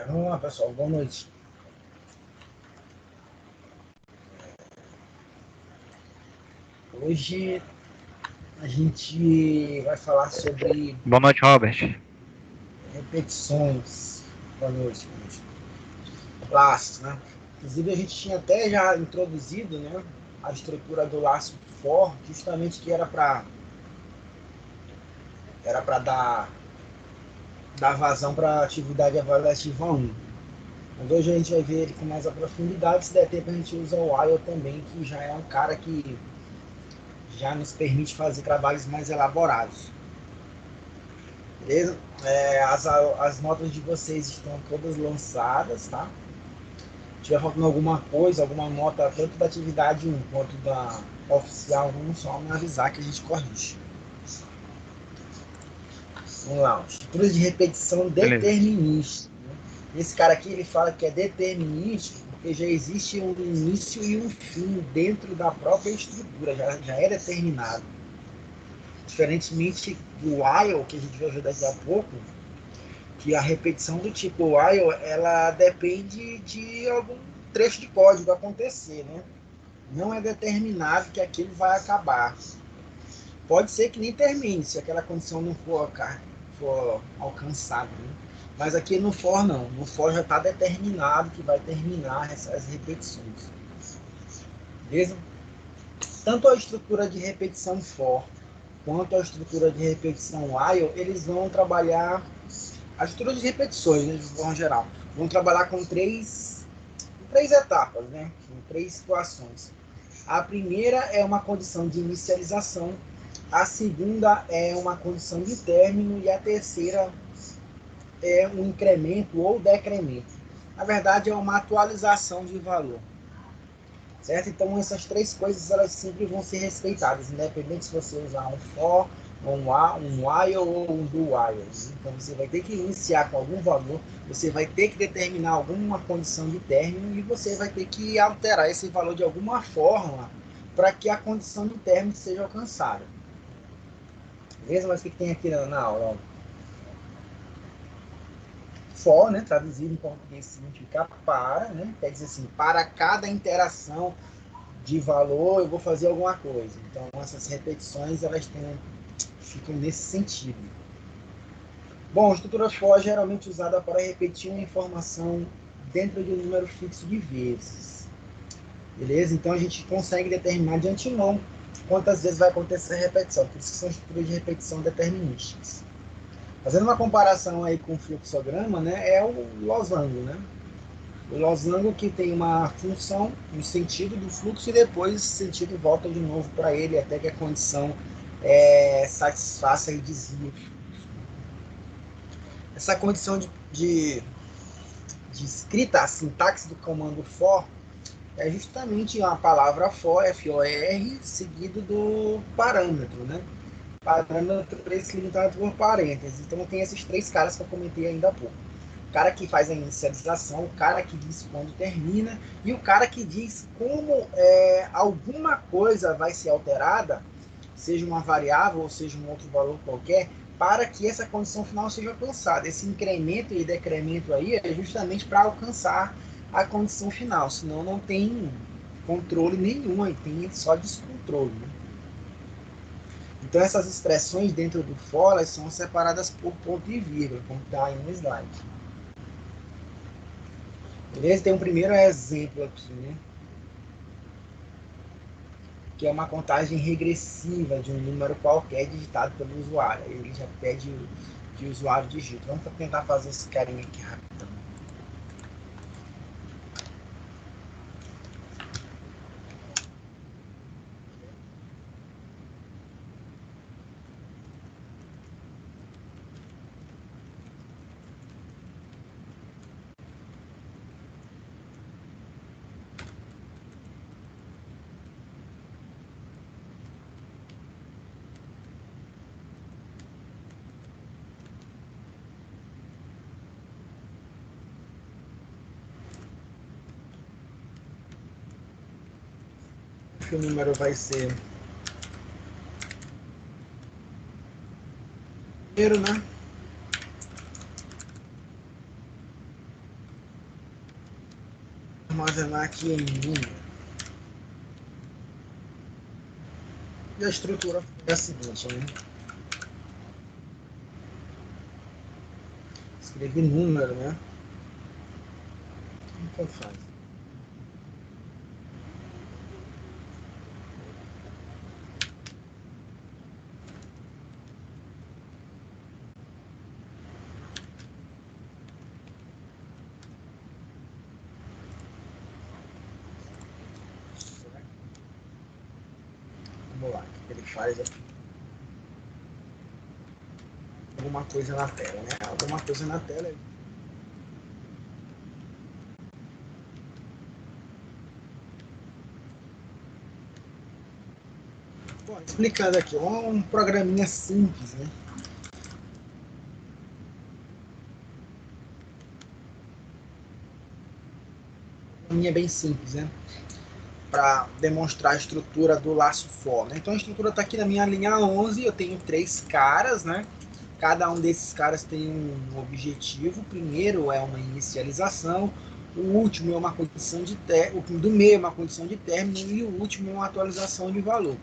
Vamos lá, pessoal. Boa noite. Hoje a gente vai falar sobre Boa noite, Robert. repetições. Boa noite, boa noite. Laços, né? Inclusive a gente tinha até já introduzido, né, a estrutura do laço for, justamente que era para dar vazão para a atividade avaliativa 1. Mas hoje a gente vai ver ele com mais profundidade. Se der tempo, a gente usa o while também, que já é um cara que já nos permite fazer trabalhos mais elaborados. Beleza? As notas de vocês estão todas lançadas, tá? Se tiver faltando alguma coisa, alguma nota, tanto da atividade 1 quanto da oficial 1, só me avisar que a gente corrige. Vamos lá, estrutura de repetição Beleza. determinística. Esse cara aqui ele fala que é determinístico porque já existe um início e um fim dentro da própria estrutura, já é determinado. Diferentemente do while, que a gente vai ver daqui a pouco, que a repetição do tipo while, ela depende de algum trecho de código acontecer, né? Não é determinado que aquilo vai acabar. Pode ser que nem termine, se aquela condição não for alcançada, né? Mas aqui no for não. No for já está determinado que vai terminar essas repetições. Beleza? Tanto a estrutura de repetição for quanto a estrutura de repetição while, eles vão trabalhar as estruturas de repetições, né, de forma geral. Vão trabalhar com três etapas, né? Com três situações. A primeira é uma condição de inicialização, a segunda é uma condição de término e a terceira é um incremento ou decremento. Na verdade, é uma atualização de valor. Certo? Então, essas três coisas elas sempre vão ser respeitadas, independente se você usar um for, um while ou um do while. Então, você vai ter que iniciar com algum valor, você vai ter que determinar alguma condição de término e você vai ter que alterar esse valor de alguma forma para que a condição de término seja alcançada. Beleza? Mas o que tem aqui na aula? For, né, traduzido em português significa para, né, quer dizer assim, para cada interação de valor eu vou fazer alguma coisa. Então essas repetições ficam nesse sentido. Bom, a estrutura for é geralmente usada para repetir uma informação dentro de um número fixo de vezes. Beleza? Então a gente consegue determinar de antemão quantas vezes vai acontecer a repetição. Por isso que são estruturas de repetição determinísticas. Fazendo uma comparação aí com o fluxograma, né, é o losango, né? O losango que tem uma função, um sentido do fluxo e depois esse sentido volta de novo para ele até que a condição satisfaça e desvie. Essa condição de escrita, a sintaxe do comando for, é justamente a palavra for, F-O-R, seguido do parâmetro, né? Parâmetro esse limitado por parênteses. Então tem esses três caras que eu comentei ainda há pouco. O cara que faz a inicialização, o cara que diz quando termina e o cara que diz como alguma coisa vai ser alterada, seja uma variável ou seja um outro valor qualquer, para que essa condição final seja alcançada. Esse incremento e decremento aí é justamente para alcançar a condição final, senão não tem controle nenhum, tem só descontrole. Né? Então essas expressões dentro do for são separadas por ponto e vírgula, como está aí no slide. Beleza? Tem um primeiro exemplo aqui, né? Que é uma contagem regressiva de um número qualquer digitado pelo usuário. Ele já pede que o usuário digite. Vamos tentar fazer esse carinha aqui rapidão. Que o número vai ser primeiro, né? armazenar aqui em número. E a estrutura é a seguinte, né? Escrevi número, né? Como que eu faço? Vamos lá, o que ele faz aqui? Alguma coisa na tela, né? Alguma coisa na tela. Bom, explicando aqui, um programinha simples, né? Programinha bem simples, né? Para demonstrar a estrutura do laço for, né? Então a estrutura está aqui na minha linha 11, eu tenho 3 caras, né? Cada um desses caras tem um objetivo. O primeiro é uma inicialização, o último é uma condição de término, o do meio é uma condição de término e o último é uma atualização de valor.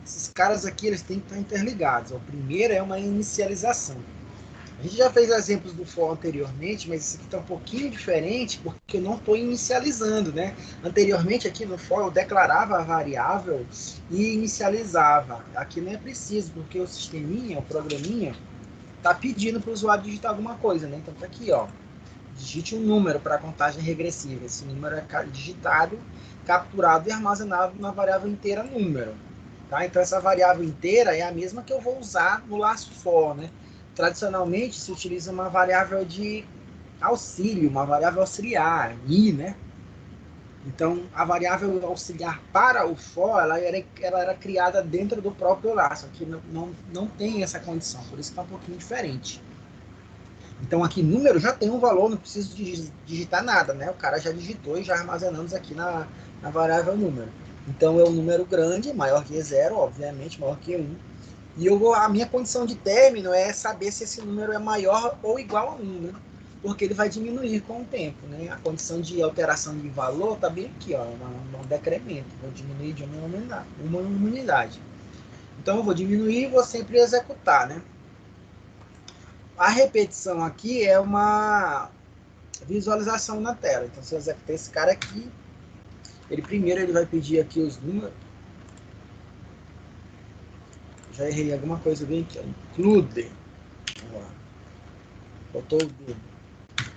Esses caras aqui eles têm que estar interligados. O primeiro é uma inicialização. A gente já fez exemplos do for anteriormente, mas esse aqui está um pouquinho diferente porque eu não estou inicializando, né? Anteriormente aqui no for eu declarava a variável e inicializava. Aqui não é preciso, porque o sisteminha, o programinha, está pedindo para o usuário digitar alguma coisa, né? Então tá aqui, ó. Digite um número para a contagem regressiva. Esse número é digitado, capturado e armazenado na variável inteira número. Tá? Então essa variável inteira é a mesma que eu vou usar no laço for, né? Tradicionalmente se utiliza uma variável de auxílio, uma variável auxiliar, i, né? Então a variável auxiliar para o for, ela era criada dentro do próprio laço. Aqui não tem essa condição, por isso está um pouquinho diferente. Então aqui número já tem um valor, não preciso digitar nada, né? O cara já digitou e já armazenamos aqui na variável número. Então é um número grande, maior que 0, obviamente, maior que 1. E a minha condição de término é saber se esse número é maior ou igual a 1, né? Porque ele vai diminuir com o tempo, né? A condição de alteração de valor está bem aqui, ó, um decremento. Vou diminuir de uma unidade. Então eu vou diminuir e vou sempre executar, né? A repetição aqui é uma visualização na tela. Então, se eu executar esse cara aqui, ele vai pedir aqui os números. Já errei alguma coisa bem aqui. Include. Vamos lá. Botou o dedo.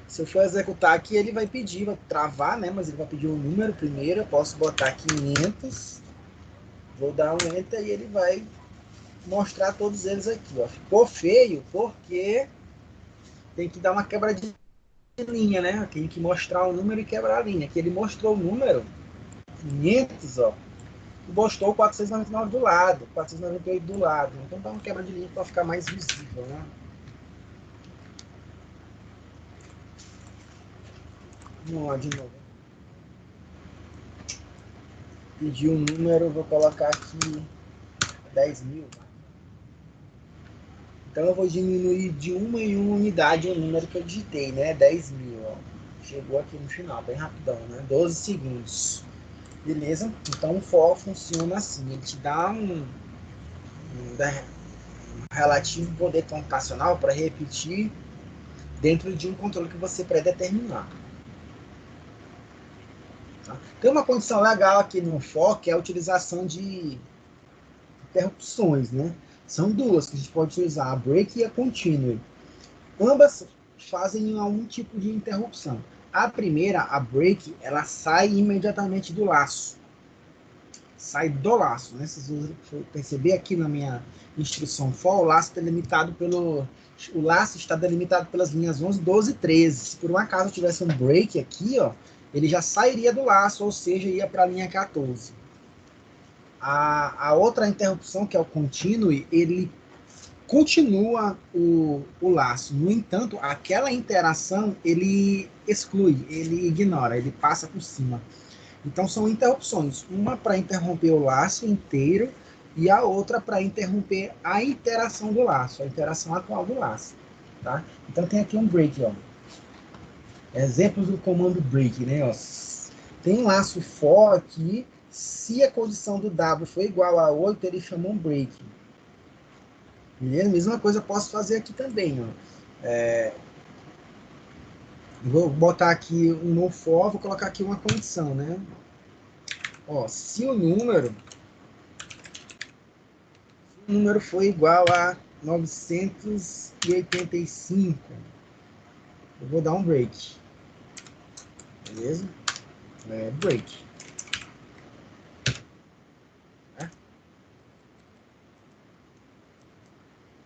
Se eu for executar aqui, ele vai pedir, vai travar, né? Mas ele vai pedir um número primeiro. Eu posso botar 500. Vou dar um enter e ele vai mostrar todos eles aqui. Ó. Ficou feio porque tem que dar uma quebra de linha, né? Tem que mostrar o número e quebrar a linha. Aqui ele mostrou o número 500, ó. E mostrou 499 do lado, 498 do lado. Então dá uma quebra de linha para ficar mais visível, né? Vamos lá de novo. Pedir um número, vou colocar aqui 10.000. Então eu vou diminuir de uma em uma unidade o número que eu digitei, né? 10.000, ó. Chegou aqui no final, bem rapidão, né? 12 segundos. Beleza? Então o for funciona assim. Ele te dá um relativo poder computacional para repetir dentro de um controle que você predeterminar. Tá? Tem uma condição legal aqui no for, que é a utilização de interrupções, né? São duas que a gente pode utilizar, a break e a continue. Ambas fazem algum tipo de interrupção. A primeira, a break, ela sai imediatamente do laço. Sai do laço, né? Se você perceber aqui na minha instrução for, o laço está delimitado o laço está delimitado pelas linhas 11, 12 e 13. Se por um acaso tivesse um break aqui, ó, ele já sairia do laço, ou seja, ia para a linha 14. A outra interrupção, que é o continue, ele continua o laço. No entanto, aquela interação ele exclui, ele ignora, ele passa por cima. Então são interrupções, uma para interromper o laço inteiro e a outra para interromper a interação do laço, a interação atual do laço. Tá? Então tem aqui um break, ó. Exemplos do comando break, né? Ó. Tem um laço for aqui. Se a condição do W for igual a 8, ele chama um break. Beleza? Mesma coisa eu posso fazer aqui também. Ó. Vou botar aqui um no for, vou colocar aqui uma condição, né? Ó, se o número for igual a 985, eu vou dar um break. Beleza? Break. Né?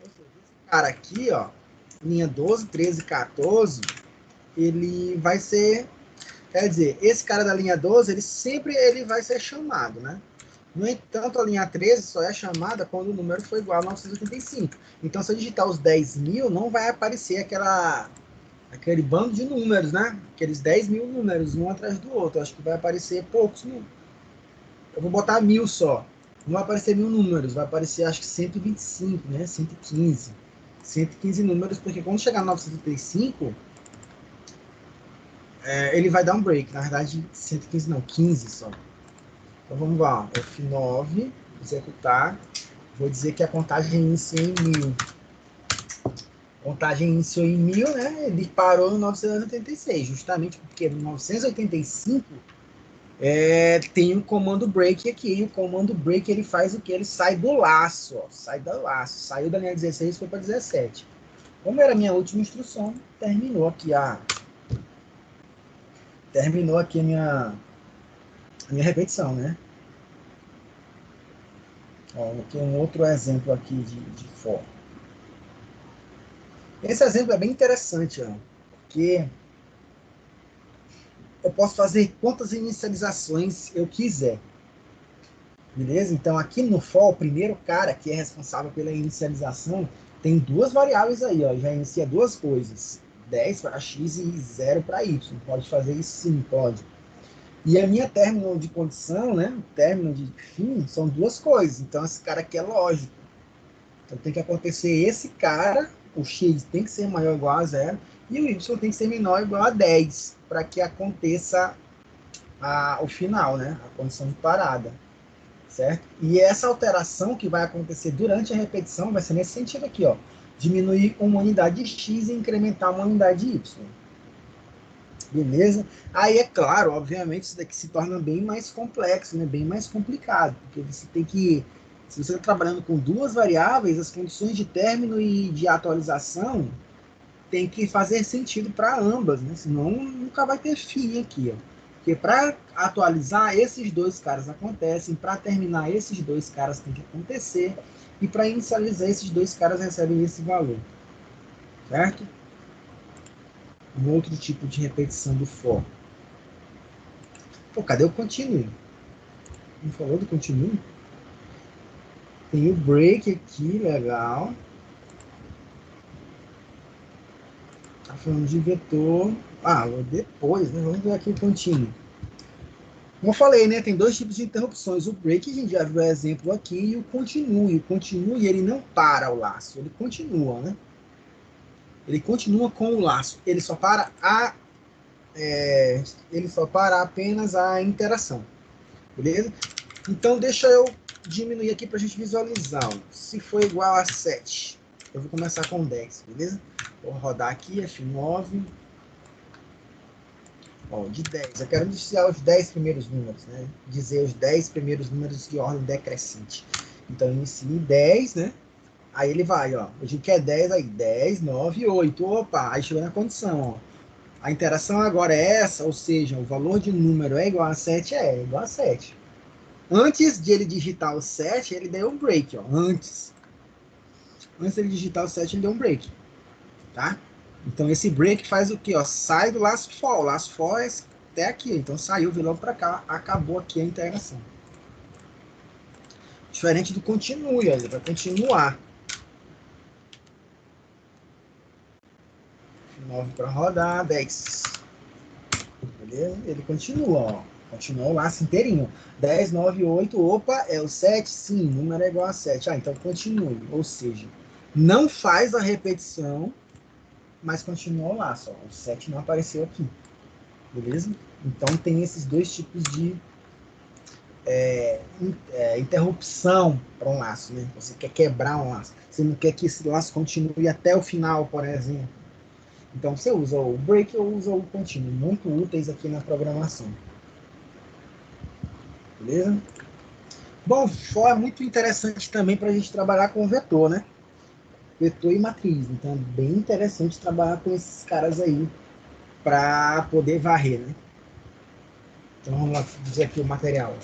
Esse cara aqui, ó, linha 12, 13, 14, ele vai ser, quer dizer, esse cara da linha 12, ele vai ser chamado, né? No entanto, a linha 13 só é chamada quando o número for igual a 985. Então, se eu digitar os 10.000, não vai aparecer aquele bando de números, né? Aqueles 10.000 números, um atrás do outro. Acho que vai aparecer poucos números. Eu vou botar 1.000 só. Não vai aparecer 1.000 números, vai aparecer acho que 125, né? 115. 115 números, porque quando chegar a 985, ele vai dar um break. Na verdade, 115 não, 15 só. Então vamos lá, F9, executar. Vou dizer que a contagem inicia em 1.000. A contagem iniciou em 1.000, né? Ele parou em 986, justamente porque no 985 tem o comando break aqui. E o comando break ele faz o que? Ele sai do laço, ó, sai do laço. Saiu da linha 16 e foi para 17. Como era a minha última instrução, terminou aqui a minha repetição, né? Ó, aqui um outro exemplo aqui de for. Esse exemplo é bem interessante, ó, porque eu posso fazer quantas inicializações eu quiser. Beleza? Então, aqui no for, o primeiro cara que é responsável pela inicialização tem duas variáveis aí, ó, já inicia duas coisas. 10 para x e 0 para y. Pode fazer isso sim, pode. E a minha término de condição, né? O término de fim, são duas coisas. Então, esse cara aqui é lógico. Então, tem que acontecer esse cara, o x tem que ser maior ou igual a 0, e o y tem que ser menor ou igual a 10, para que aconteça o final, né? A condição de parada. Certo? E essa alteração que vai acontecer durante a repetição vai ser nesse sentido aqui, ó. Diminuir uma unidade de x e incrementar uma unidade de y. Beleza? Aí é claro, obviamente, isso daqui se torna bem mais complexo, né? Bem mais complicado, porque você tem que, se você está trabalhando com duas variáveis, as condições de término e de atualização tem que fazer sentido para ambas, né? Senão nunca vai ter fim aqui, ó. Porque para atualizar, esses dois caras acontecem, para terminar, esses dois caras tem que acontecer, e para inicializar, esses dois caras recebem esse valor. Certo? Um outro tipo de repetição do for. Pô, cadê o continue? Não falou do continue? Tem o break aqui, legal. Tá falando de vetor. Depois, né? Vamos ver aqui o continue. Como eu falei, né, tem dois tipos de interrupções. O break, a gente já viu o exemplo aqui, e o continue. O continue, ele não para o laço, ele continua, né? Ele continua com o laço. Ele só para apenas a interação. Beleza? Então, deixa eu diminuir aqui para a gente visualizar. Ó. Se for igual a 7, eu vou começar com 10, beleza? Vou rodar aqui, F9. Ó, de 10. Eu quero iniciar os 10 primeiros números, né? Dizer os 10 primeiros números de ordem decrescente. Então, eu inicio 10, né? Aí ele vai, ó. Eu digo que é 10, aí 10, 9, 8. Opa, aí chegou na condição, ó. A interação agora é essa, ou seja, o valor de número é igual a 7, é igual a 7. Antes de ele digitar o 7, ele deu um break, ó. Antes de ele digitar o 7, ele deu um break, tá? Então esse break faz o quê? Ó? Sai do last for. O last for é até aqui. Então saiu, veio logo para cá. Acabou aqui a integração. Diferente do continue, ó, ele vai continuar. 9 para rodar, 10. Beleza? Ele continua, ó. Continua o laço inteirinho. 10, 9, 8. Opa, é o 7? Sim, número é igual a 7. Então continue. Ou seja, não faz a repetição, mas continua o laço. Ó. O 7 não apareceu aqui. beleza? Então tem esses dois tipos de interrupção para um laço, né? Você quer quebrar um laço, você não quer que esse laço continue até o final, por exemplo. Então você usa o break ou usa o contínuo, muito úteis aqui na programação. Beleza? Bom, for é muito interessante também para a gente trabalhar com vetor, né? Vetor e matriz. Então é bem interessante trabalhar com esses caras aí para poder varrer, né? Então vamos lá dizer aqui o material.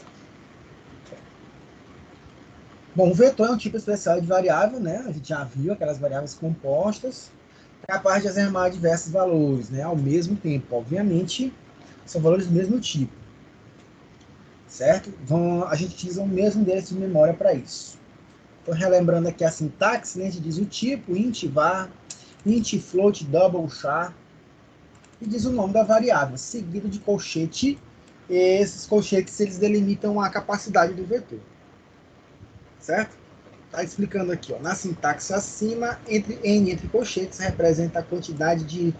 Bom, o vetor é um tipo especial de variável, né? A gente já viu aquelas variáveis compostas, capaz de armazenar diversos valores, né? Ao mesmo tempo, obviamente, são valores do mesmo tipo, certo? A gente utiliza o mesmo endereço de memória para isso. Então, relembrando aqui a sintaxe, né? A gente diz o tipo, int var, int float, double char, e diz o nome da variável, seguido de colchete. E esses colchetes, eles delimitam a capacidade do vetor, certo? Está explicando aqui, ó, na sintaxe acima, entre colchetes, representa a quantidade de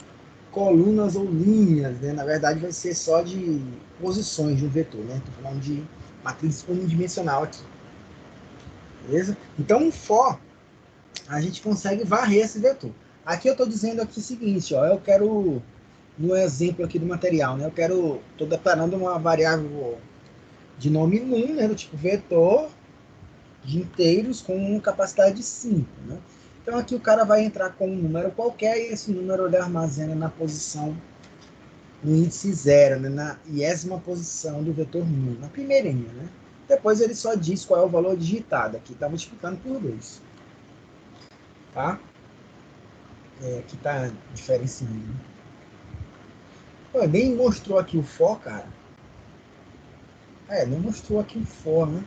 colunas ou linhas, né? Na verdade, vai ser só de posições de um vetor, né? Estou falando de matriz unidimensional aqui, beleza? Então, um for, a gente consegue varrer esse vetor. Aqui eu estou dizendo aqui o seguinte, ó, eu quero, no exemplo aqui do material, né? Estou declarando uma variável de nome num, né? Do tipo vetor, de inteiros com capacidade de 5, né? Então aqui o cara vai entrar com um número qualquer e esse número ele armazena na posição, no índice 0, né? Na 10ª posição do vetor nulo, na primeirinha, né? Depois ele só diz qual é o valor digitado, aqui está multiplicando por 2, tá? Aqui está diferenciando, né? Pô, nem mostrou aqui o for, cara. Não mostrou aqui o for, né?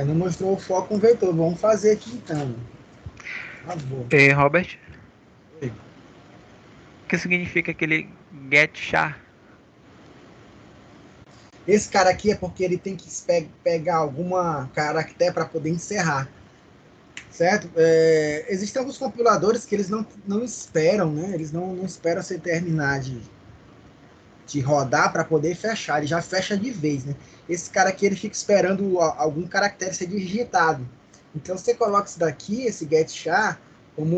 Não mostrou o for com vetor. Vamos fazer aqui então. Por favor. E Robert, Oi. o que significa aquele get char? Esse cara aqui é porque ele tem que pegar alguma caractere para poder encerrar, certo? Existem alguns compiladores que eles não esperam, né? Eles não esperam você terminar de rodar para poder fechar, ele já fecha de vez, né? Esse cara aqui ele fica esperando algum caractere ser digitado. Então você coloca isso daqui, esse get char, como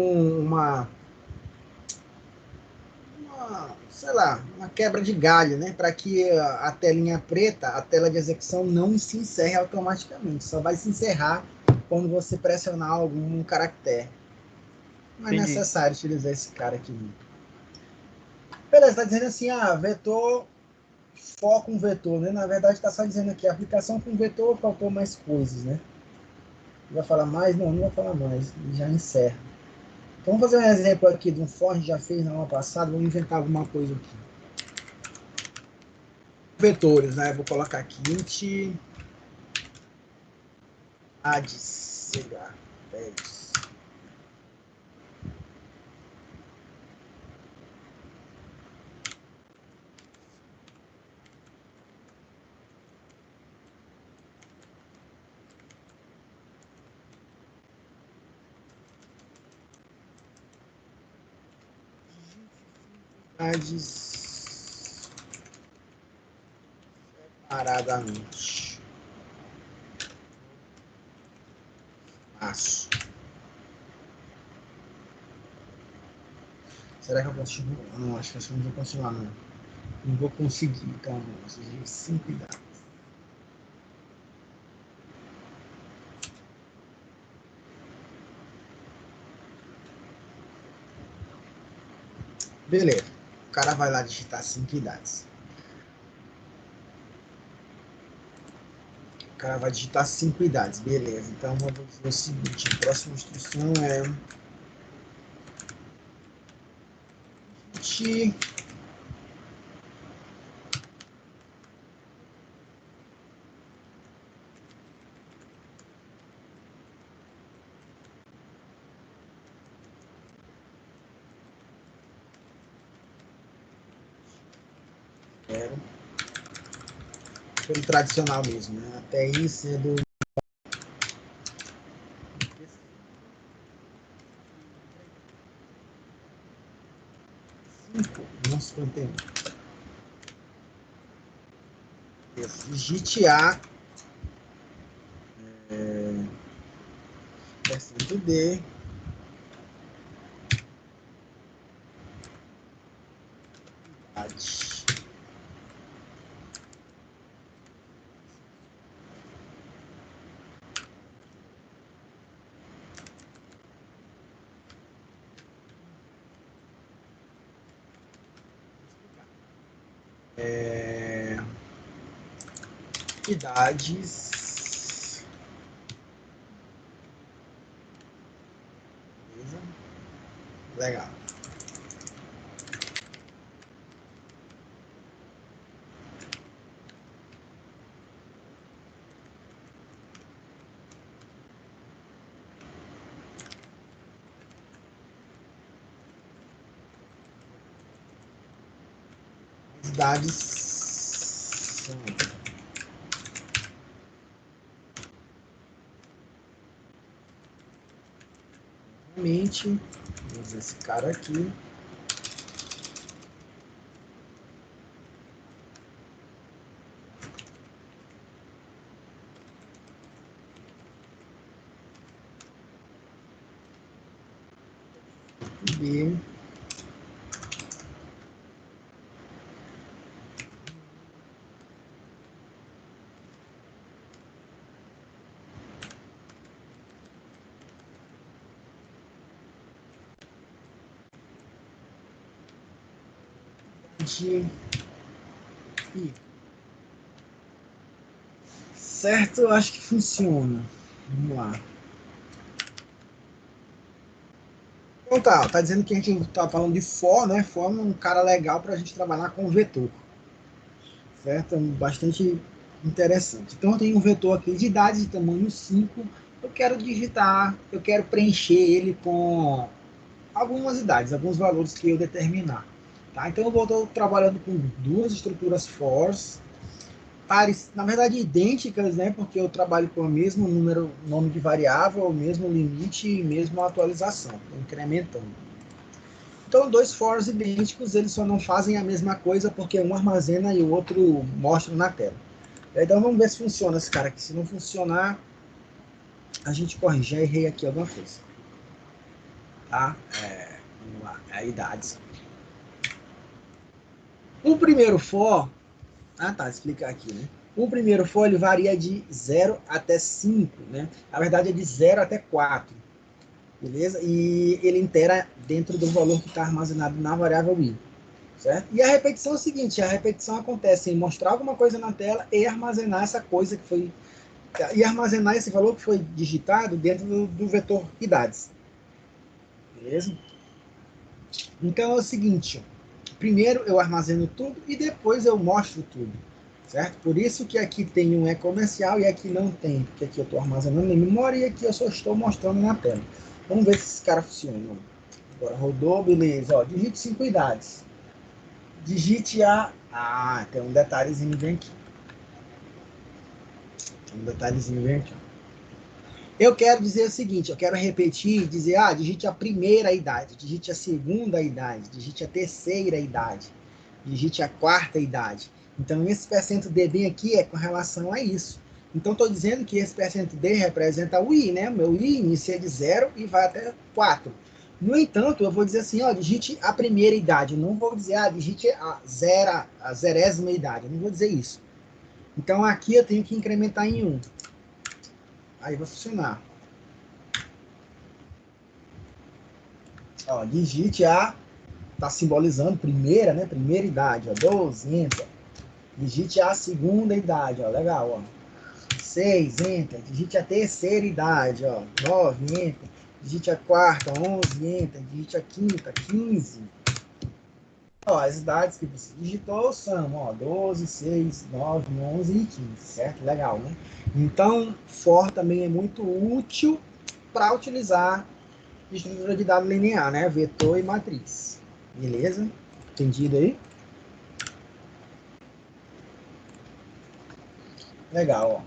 sei lá, uma quebra de galho, né? Para que a telinha preta, a tela de execução, não se encerre automaticamente. Só vai se encerrar quando você pressionar algum caractere. Não é Entendi. necessário utilizar esse cara aqui. Beleza, está dizendo assim, vetor, for com vetor, né? Na verdade está só dizendo aqui, aplicação com vetor, faltou mais coisas, né? Vai falar mais? Não vai falar mais. Já encerra. Então vamos fazer um exemplo aqui de um for, a gente já fez na aula passada, vamos inventar alguma coisa aqui. Vetores, né? Eu vou colocar aqui int Hades, sei lá, 10. Hades separadamente. Aço. Será que eu continuo? Não, acho que eu não vou continuar, não. Não vou conseguir, então, exigir 5 dados. Beleza. O cara vai lá digitar 5 idades. O cara vai digitar 5 idades. Beleza. Então eu vou dizer o seguinte: a próxima instrução é int. Pelo tradicional mesmo, né? Até isso é do. 51. Digite A, percento D, idade. Idades. Beleza? Legal. As idades são realmente, vamos usar esse cara aqui. B. De I. Certo, eu acho que funciona. Vamos lá. Então tá dizendo que a gente tá falando de for, né? For é um cara legal para a gente trabalhar com vetor. Certo? Bastante interessante. Então eu tenho um vetor aqui de idade de tamanho 5. Eu quero digitar, eu quero preencher ele com algumas idades, alguns valores que eu determinar. Tá? Então eu estou trabalhando com duas estruturas fors, pares, na verdade idênticas, né? Porque eu trabalho com o mesmo número, nome de variável, o mesmo limite e mesma atualização, incrementando. Então, dois fors idênticos, eles só não fazem a mesma coisa porque um armazena e o outro mostra na tela. Então, vamos ver se funciona esse cara aqui. Se não funcionar, a gente corrige. Já errei aqui alguma coisa. Tá? Vamos lá. É a idade. O primeiro for... explicar aqui, né? O primeiro for, ele varia de 0 até 5, né? Na verdade, é de 0 até 4. Beleza? E ele intera dentro do valor que está armazenado na variável i. Certo? E a repetição é o seguinte, a repetição acontece em mostrar alguma coisa na tela e armazenar essa coisa que foi... E armazenar esse valor que foi digitado dentro do vetor idades. Beleza? Então é o seguinte, primeiro eu armazeno tudo e depois eu mostro tudo. Certo? Por isso que aqui tem um comercial e aqui não tem, porque aqui eu estou armazenando em memória e aqui eu só estou mostrando na tela. Vamos ver se esse cara funciona. Agora rodou, beleza. Ó, digite 5 idades. Digite a... tem um detalhezinho bem aqui. Um detalhezinho bem aqui. Eu quero dizer o seguinte, eu quero repetir, dizer, digite a primeira idade, digite a segunda idade, digite a terceira idade, digite a quarta idade. Então, esse percento D bem aqui é com relação a isso. Então, estou dizendo que esse percento D representa o I, né? O meu I inicia de 0 e vai até 4. No entanto, eu vou dizer assim, digite a primeira idade. Eu não vou dizer, digite a zerésima idade. Eu não vou dizer isso. Então, aqui eu tenho que incrementar em 1. Aí vai funcionar. Digite a... Está simbolizando primeira, né? Primeira idade, 12, enter. Digite a segunda idade, legal, 6, enter. Digite a terceira idade, 9, enter. Digite a quarta, 11, enter. Digite a quinta, 15. As idades que você digitou são 12, 6, 9, 11 e 15, certo? Legal, né? Então, for também é muito útil para utilizar estrutura de dado linear, né? Vetor e matriz. Beleza? Entendido aí? Legal,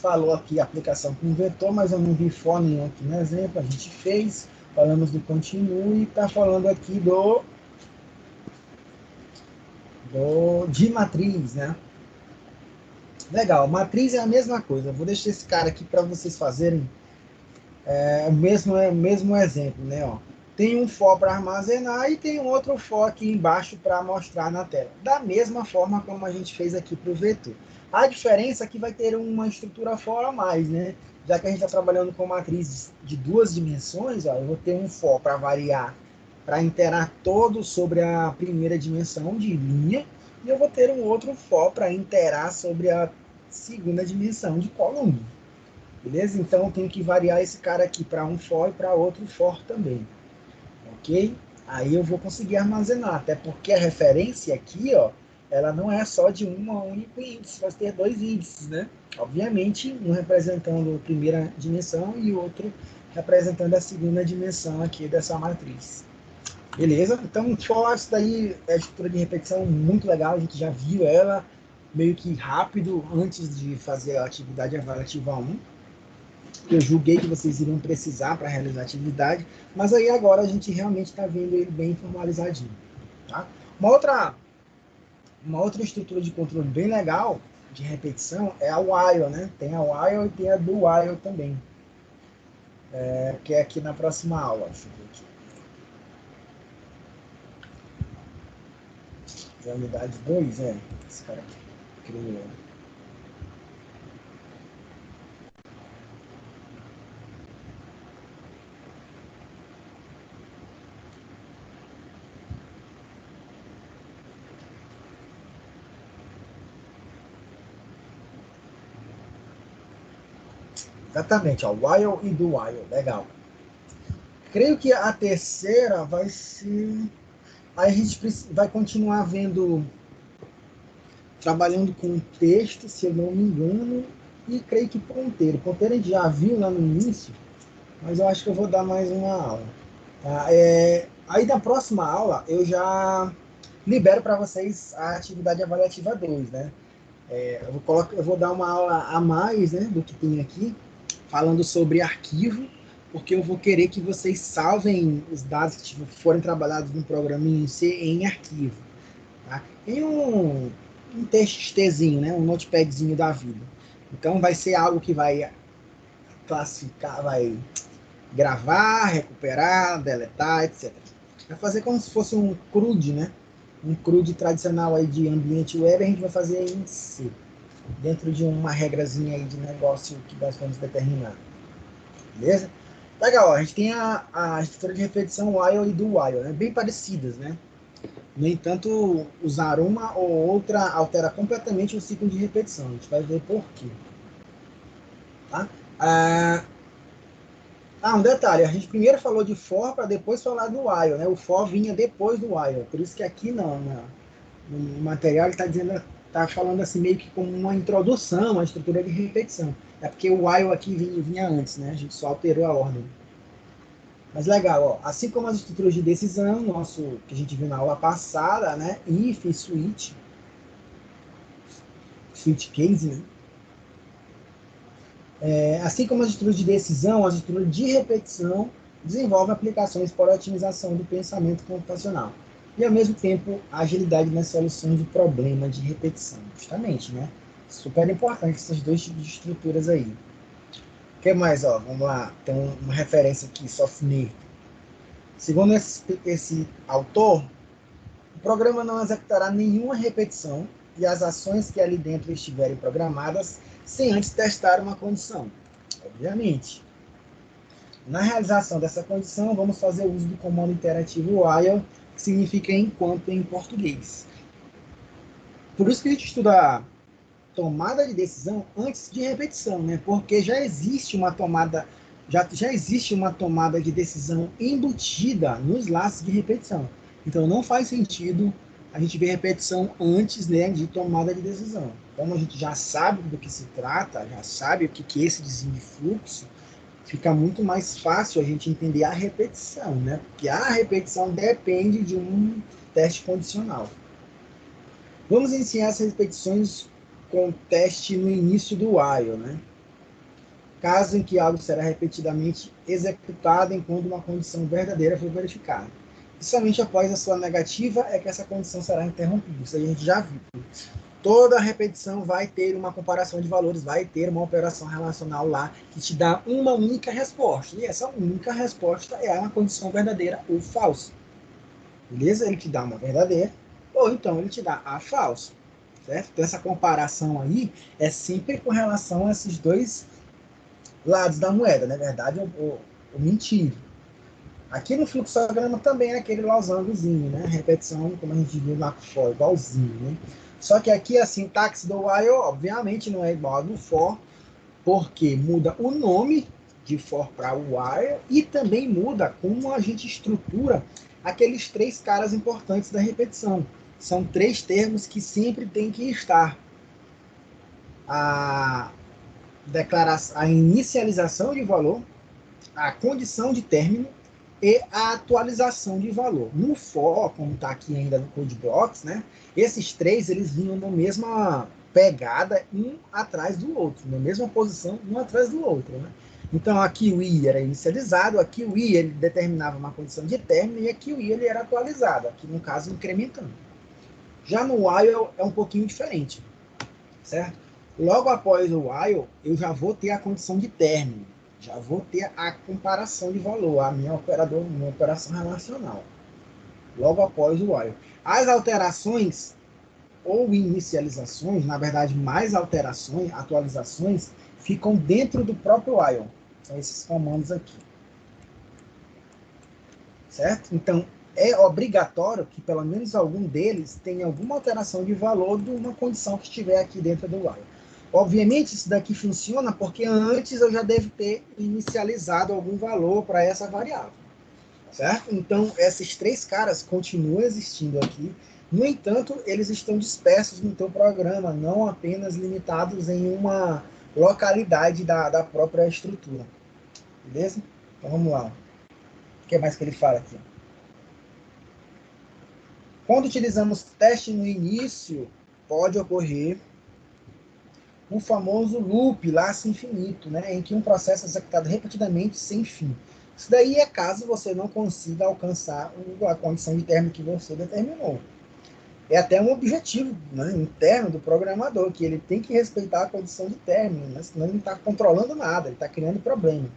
Falou aqui a aplicação com vetor, mas eu não vi for nenhum aqui no exemplo. A gente fez, falamos do continue e está falando aqui do ou de matriz, né? Legal, matriz é a mesma coisa. Eu vou deixar esse cara aqui para vocês fazerem mesmo exemplo, né? Ó. Tem um for para armazenar e tem um outro for aqui embaixo para mostrar na tela. Da mesma forma como a gente fez aqui para o vetor. A diferença é que vai ter uma estrutura for a mais, né? Já que a gente está trabalhando com matriz de duas dimensões, ó, eu vou ter um for para variar, para interar todo sobre a primeira dimensão de linha, e eu vou ter um outro for para interar sobre a segunda dimensão de coluna. Beleza? Então eu tenho que variar esse cara aqui para um for e para outro for também. Ok? Aí eu vou conseguir armazenar, até porque a referência aqui, ó, ela não é só de um único índice, vai ter dois índices, né? Obviamente, um representando a primeira dimensão e o outro representando a segunda dimensão aqui dessa matriz. Beleza? Então, isso daí é a estrutura de repetição muito legal, a gente já viu ela meio que rápido antes de fazer a atividade avaliativa 1. Eu julguei que vocês iriam precisar para realizar a atividade, mas aí agora a gente realmente está vendo ele bem formalizadinho. Tá? Uma outra estrutura de controle bem legal de repetição é a while, né? Tem a while e tem a do while também, que é aqui na próxima aula. Deixa eu ver aqui. A unidade 2, esse cara aqui criou. Exatamente, ó, while e do while, legal. Creio que a terceira vai ser... Aí a gente vai continuar vendo, trabalhando com texto, se eu não me engano, e creio que ponteiro. Ponteiro a gente já viu lá no início, mas eu acho que eu vou dar mais uma aula. Tá? Aí na próxima aula eu já libero para vocês a atividade avaliativa 2, né? Eu vou dar uma aula a mais, né, do que tem aqui, falando sobre arquivo, porque eu vou querer que vocês salvem os dados que forem trabalhados no programa em C em arquivo. Tá? Em um TXTzinho, né, um notepadzinho da vida. Então vai ser algo que vai classificar, vai gravar, recuperar, deletar, etc. Vai fazer como se fosse um CRUD, né? Um CRUD tradicional aí de ambiente web, a gente vai fazer em C, dentro de uma regrazinha aí de negócio que nós vamos determinar. Beleza? Legal, a gente tem a estrutura de repetição while e do while, né? Bem parecidas, né? No entanto, usar uma ou outra altera completamente o ciclo de repetição. A gente vai ver por quê. Tá? Um detalhe, a gente primeiro falou de for para depois falar do while, né? O for vinha depois do while, por isso que aqui não, no material ele está dizendo, tá falando assim meio que como uma introdução à estrutura de repetição. É porque o while aqui vinha antes, né? A gente só alterou a ordem. Mas legal, ó, assim como as estruturas de decisão, nosso que a gente viu na aula passada, né? If e switch case, né? Assim como as estruturas de decisão, as estruturas de repetição desenvolvem aplicações para a otimização do pensamento computacional e, ao mesmo tempo, a agilidade nas soluções de problema de repetição. Justamente, né? Super importante esses dois tipos de estruturas aí. O que mais? Ó, vamos lá, tem uma referência aqui, Sofner. Segundo esse autor, o programa não executará nenhuma repetição e as ações que ali dentro estiverem programadas sem antes testar uma condição. Obviamente. Na realização dessa condição, vamos fazer uso do comando interativo while, que significa enquanto em português. Por isso que a gente estuda tomada de decisão antes de repetição, né? Porque já existe uma tomada de decisão embutida nos laços de repetição. Então não faz sentido a gente ver repetição antes, né, de tomada de decisão. Como a gente já sabe do que se trata, já sabe o que é esse desvio de fluxo, fica muito mais fácil a gente entender a repetição, né? Porque a repetição depende de um teste condicional. Vamos iniciar as repetições com teste no início do while, né? Caso em que algo será repetidamente executado enquanto uma condição verdadeira for verificada. E somente após a sua negativa é que essa condição será interrompida. Isso a gente já viu. Toda repetição vai ter uma comparação de valores, vai ter uma operação relacional lá que te dá uma única resposta. E essa única resposta é uma condição verdadeira ou falsa. Beleza? Ele te dá uma verdadeira, ou então ele te dá a falsa. Certo? Então essa comparação aí é sempre com relação a esses dois lados da moeda, na verdade, ou mentira. Aqui no fluxograma também é aquele losangozinho, né? Repetição, como a gente viu lá fora, igualzinho, né? Só que aqui a sintaxe do while, obviamente, não é igual a do for, porque muda o nome de for para while e também muda como a gente estrutura aqueles três caras importantes da repetição. São três termos que sempre tem que estar. A declaração, a inicialização de valor, a condição de término e a atualização de valor. No for, como está aqui ainda no Code Blocks, né, esses três eles vinham na mesma pegada, um atrás do outro, na mesma posição, um atrás do outro. Né? Então aqui o i era inicializado, aqui o i ele determinava uma condição de término e aqui o i ele era atualizado, aqui no caso incrementando. Já no while é um pouquinho diferente, certo? Logo após o while, eu já vou ter a condição de término. Já vou ter a comparação de valor, a minha operação relacional. Logo após o while. As alterações ou inicializações, na verdade, mais alterações, atualizações, ficam dentro do próprio while. São esses comandos aqui. Certo? Então, é obrigatório que pelo menos algum deles tenha alguma alteração de valor de uma condição que estiver aqui dentro do while. Obviamente, isso daqui funciona porque antes eu já devo ter inicializado algum valor para essa variável, certo? Então, esses três caras continuam existindo aqui. No entanto, eles estão dispersos no teu programa, não apenas limitados em uma localidade da própria estrutura. Beleza? Então, vamos lá. O que mais que ele fala aqui? Quando utilizamos teste no início, pode ocorrer o famoso loop, laço infinito, né, em que um processo é executado repetidamente sem fim. Isso daí é caso você não consiga alcançar a condição de término que você determinou. É até um objetivo, né, interno do programador, que ele tem que respeitar a condição de término, né, senão ele não está controlando nada, ele está criando problema.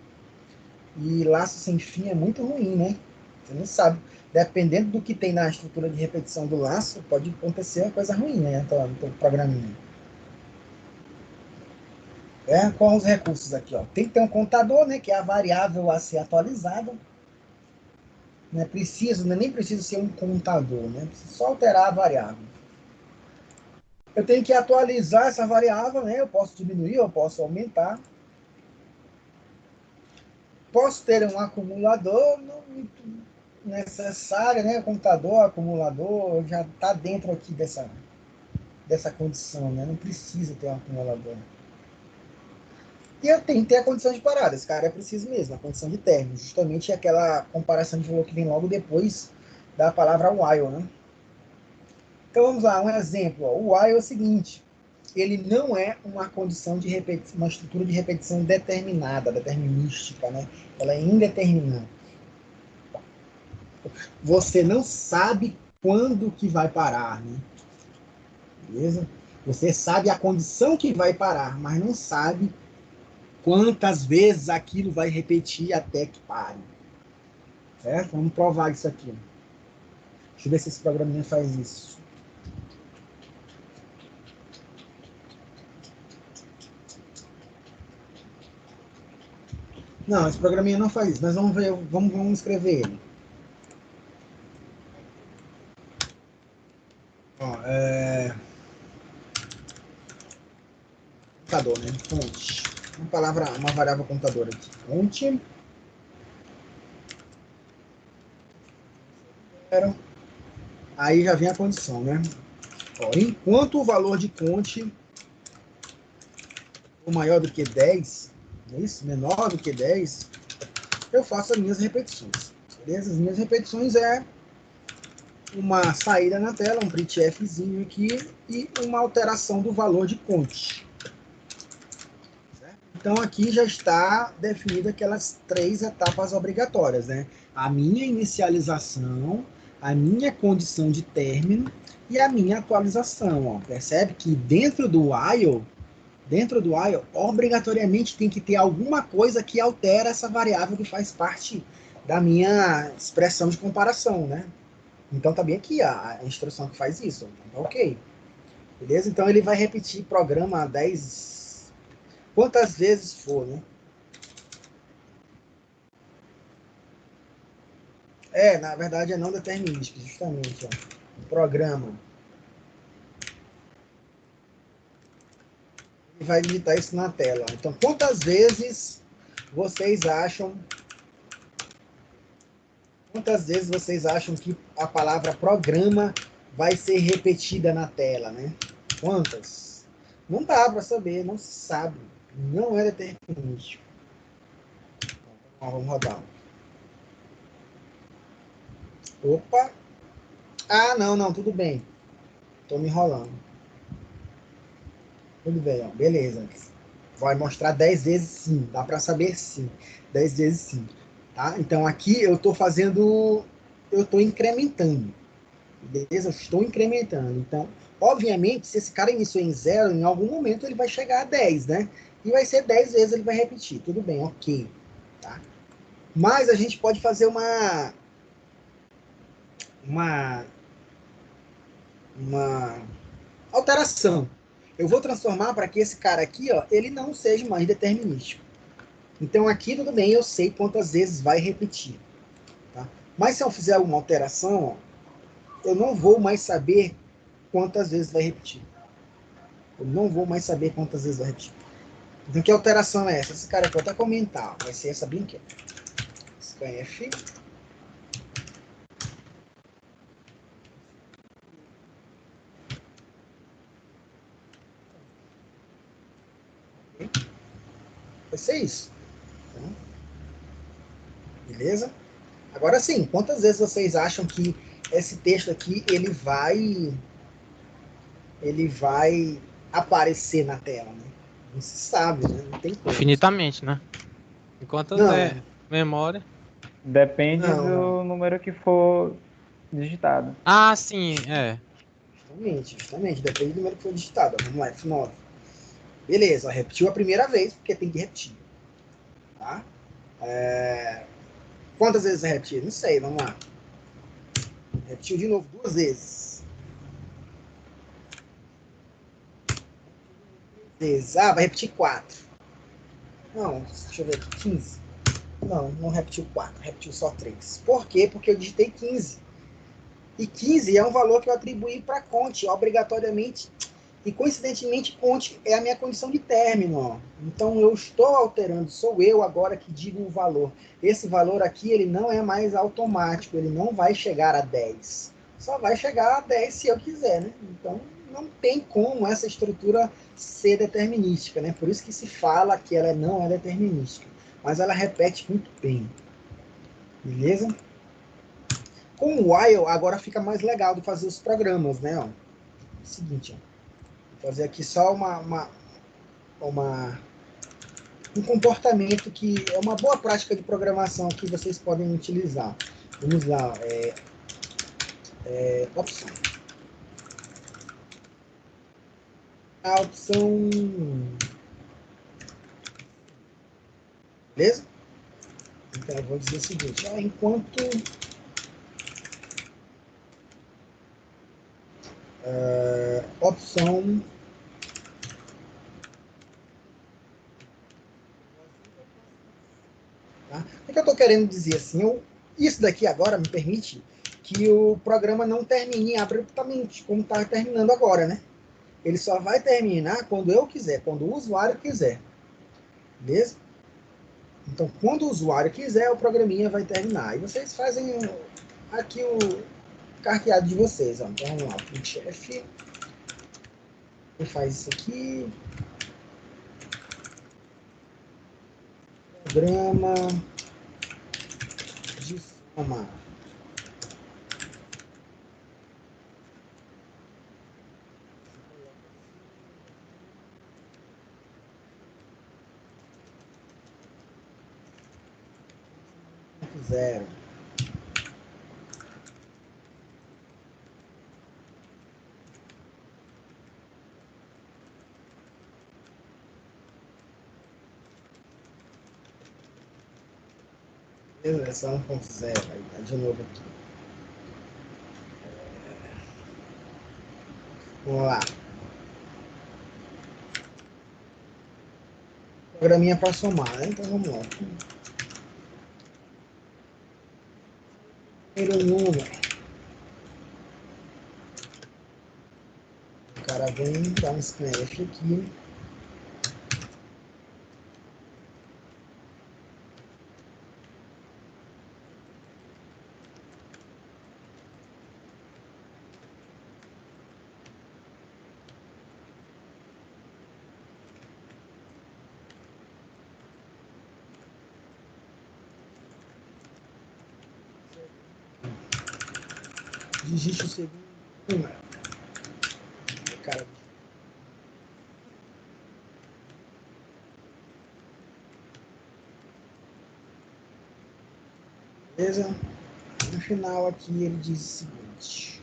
E laço sem fim é muito ruim, né? Você não sabe. Dependendo do que tem na estrutura de repetição do laço, pode acontecer uma coisa ruim, né, no teu programinha. Com os recursos aqui, ó. Tem que ter um contador, né, que é a variável a ser atualizada. Não é preciso, nem preciso ser um contador, né? Preciso só alterar a variável. Eu tenho que atualizar essa variável, né? Eu posso diminuir, eu posso aumentar. Posso ter um acumulador, não muito necessário, né? Contador, acumulador, já está dentro aqui dessa condição, né? Não precisa ter um acumulador. E eu tenho que ter a condição de parada. Esse cara é preciso mesmo, a condição de término. Justamente aquela comparação de valor que vem logo depois da palavra while, né? Então vamos lá, um exemplo. O while é o seguinte: ele não é uma condição de repetição, uma estrutura de repetição determinada, determinística, né? Ela é indeterminada. Você não sabe quando que vai parar, né? Beleza? Você sabe a condição que vai parar, mas não sabe quantas vezes aquilo vai repetir até que pare. Certo? Vamos provar isso aqui. Deixa eu ver se esse programinha faz isso. Não, esse programinha não faz isso. Mas vamos ver, vamos escrever ele. Ó, contador, né? Fonte. Uma variável contadora aqui. Fonte. Aí já vem a condição, né? Ó, enquanto o valor de conte for maior do que 10, é isso? Menor do que 10, eu faço as minhas repetições. Beleza? As minhas repetições é uma saída na tela, um printfzinho aqui e uma alteração do valor de conte. Certo? Então aqui já está definida aquelas 3 etapas obrigatórias, né? A minha inicialização, a minha condição de término e a minha atualização. Ó. Percebe que dentro do while, obrigatoriamente tem que ter alguma coisa que altera essa variável que faz parte da minha expressão de comparação, né? Então tá bem aqui a instrução que faz isso. Então, tá ok. Beleza? Então ele vai repetir programa 10 quantas vezes for, né? Na verdade é não determinístico, justamente. Ó. Programa. Ele vai digitar isso na tela. Então, quantas vezes vocês acham que a palavra programa vai ser repetida na tela, né? Quantas? Não dá para saber, não se sabe. Não é determinístico. Então, vamos rodar. Opa! Ah, não, tudo bem. Estou me enrolando. Tudo bem, ó, beleza. Vai mostrar 10 vezes sim, dá para saber sim. 10 vezes sim. Tá? Então aqui eu estou incrementando. Beleza? Eu estou incrementando. Então, obviamente, se esse cara iniciou em 0, em algum momento ele vai chegar a 10, né? E vai ser 10 vezes, ele vai repetir. Tudo bem, ok. Tá? Mas a gente pode fazer uma, uma alteração. Eu vou transformar para que esse cara aqui, ó, ele não seja mais determinístico. Então aqui tudo bem, eu sei quantas vezes vai repetir. Tá? Mas se eu fizer alguma alteração, ó, eu não vou mais saber quantas vezes vai repetir. Eu não vou mais saber quantas vezes vai repetir. Então que alteração é essa? Esse cara aqui, vou até comentar. Vai ser essa bem aqui. Scanf. Vai ser isso. Então, beleza? Agora sim, quantas vezes vocês acham que esse texto aqui ele vai aparecer na tela, né? Não se sabe, né? Não tem como. Infinitamente, né? Enquanto Não, der memória. Depende não. do número que for digitado. Ah, sim, é. Justamente. Depende do número que foi digitado. Vamos lá, F9. Beleza, ó, repetiu a primeira vez, porque tem que repetir. Tá? Quantas vezes vai repetir? Não sei, vamos lá. Repetiu de novo 2 vezes. Vai repetir 4. Não, deixa eu ver aqui, 15. Não repetiu 4, repetiu só 3. Por quê? Porque eu digitei 15. E 15 é um valor que eu atribuí para Conte, obrigatoriamente. E coincidentemente, Conte é a minha condição de término. Ó. Então eu estou alterando, sou eu agora que digo o valor. Esse valor aqui ele não é mais automático, ele não vai chegar a 10. Só vai chegar a 10 se eu quiser. Né? Então não tem como essa estrutura ser determinística. Né? Por isso que se fala que ela não é determinística. Mas ela repete muito bem. Beleza? Com o while, agora fica mais legal de fazer os programas, né? Ó. É o seguinte, ó. Vou fazer aqui só um comportamento que é uma boa prática de programação que vocês podem utilizar. Vamos lá, opção. A opção... Beleza? Então eu vou dizer o seguinte, ó, enquanto opção... Tá? O que eu estou querendo dizer assim? Isso daqui agora me permite que o programa não termine abruptamente, como está terminando agora, né? Ele só vai terminar quando eu quiser, quando o usuário quiser. Beleza? Então, quando o usuário quiser, o programinha vai terminar. E vocês fazem aqui o carteado de vocês. Ó. Então, vamos lá. Printf. Ele faz isso aqui. Programa de soma. 1.0. Beleza, 1.0. Aí tá de novo aqui. Vamos lá. Programinha para somar, né? Então vamos lá. Primeiro número. O cara vem dar um splash aqui. Digite o segundo número. Cara, beleza? No final aqui ele diz o seguinte.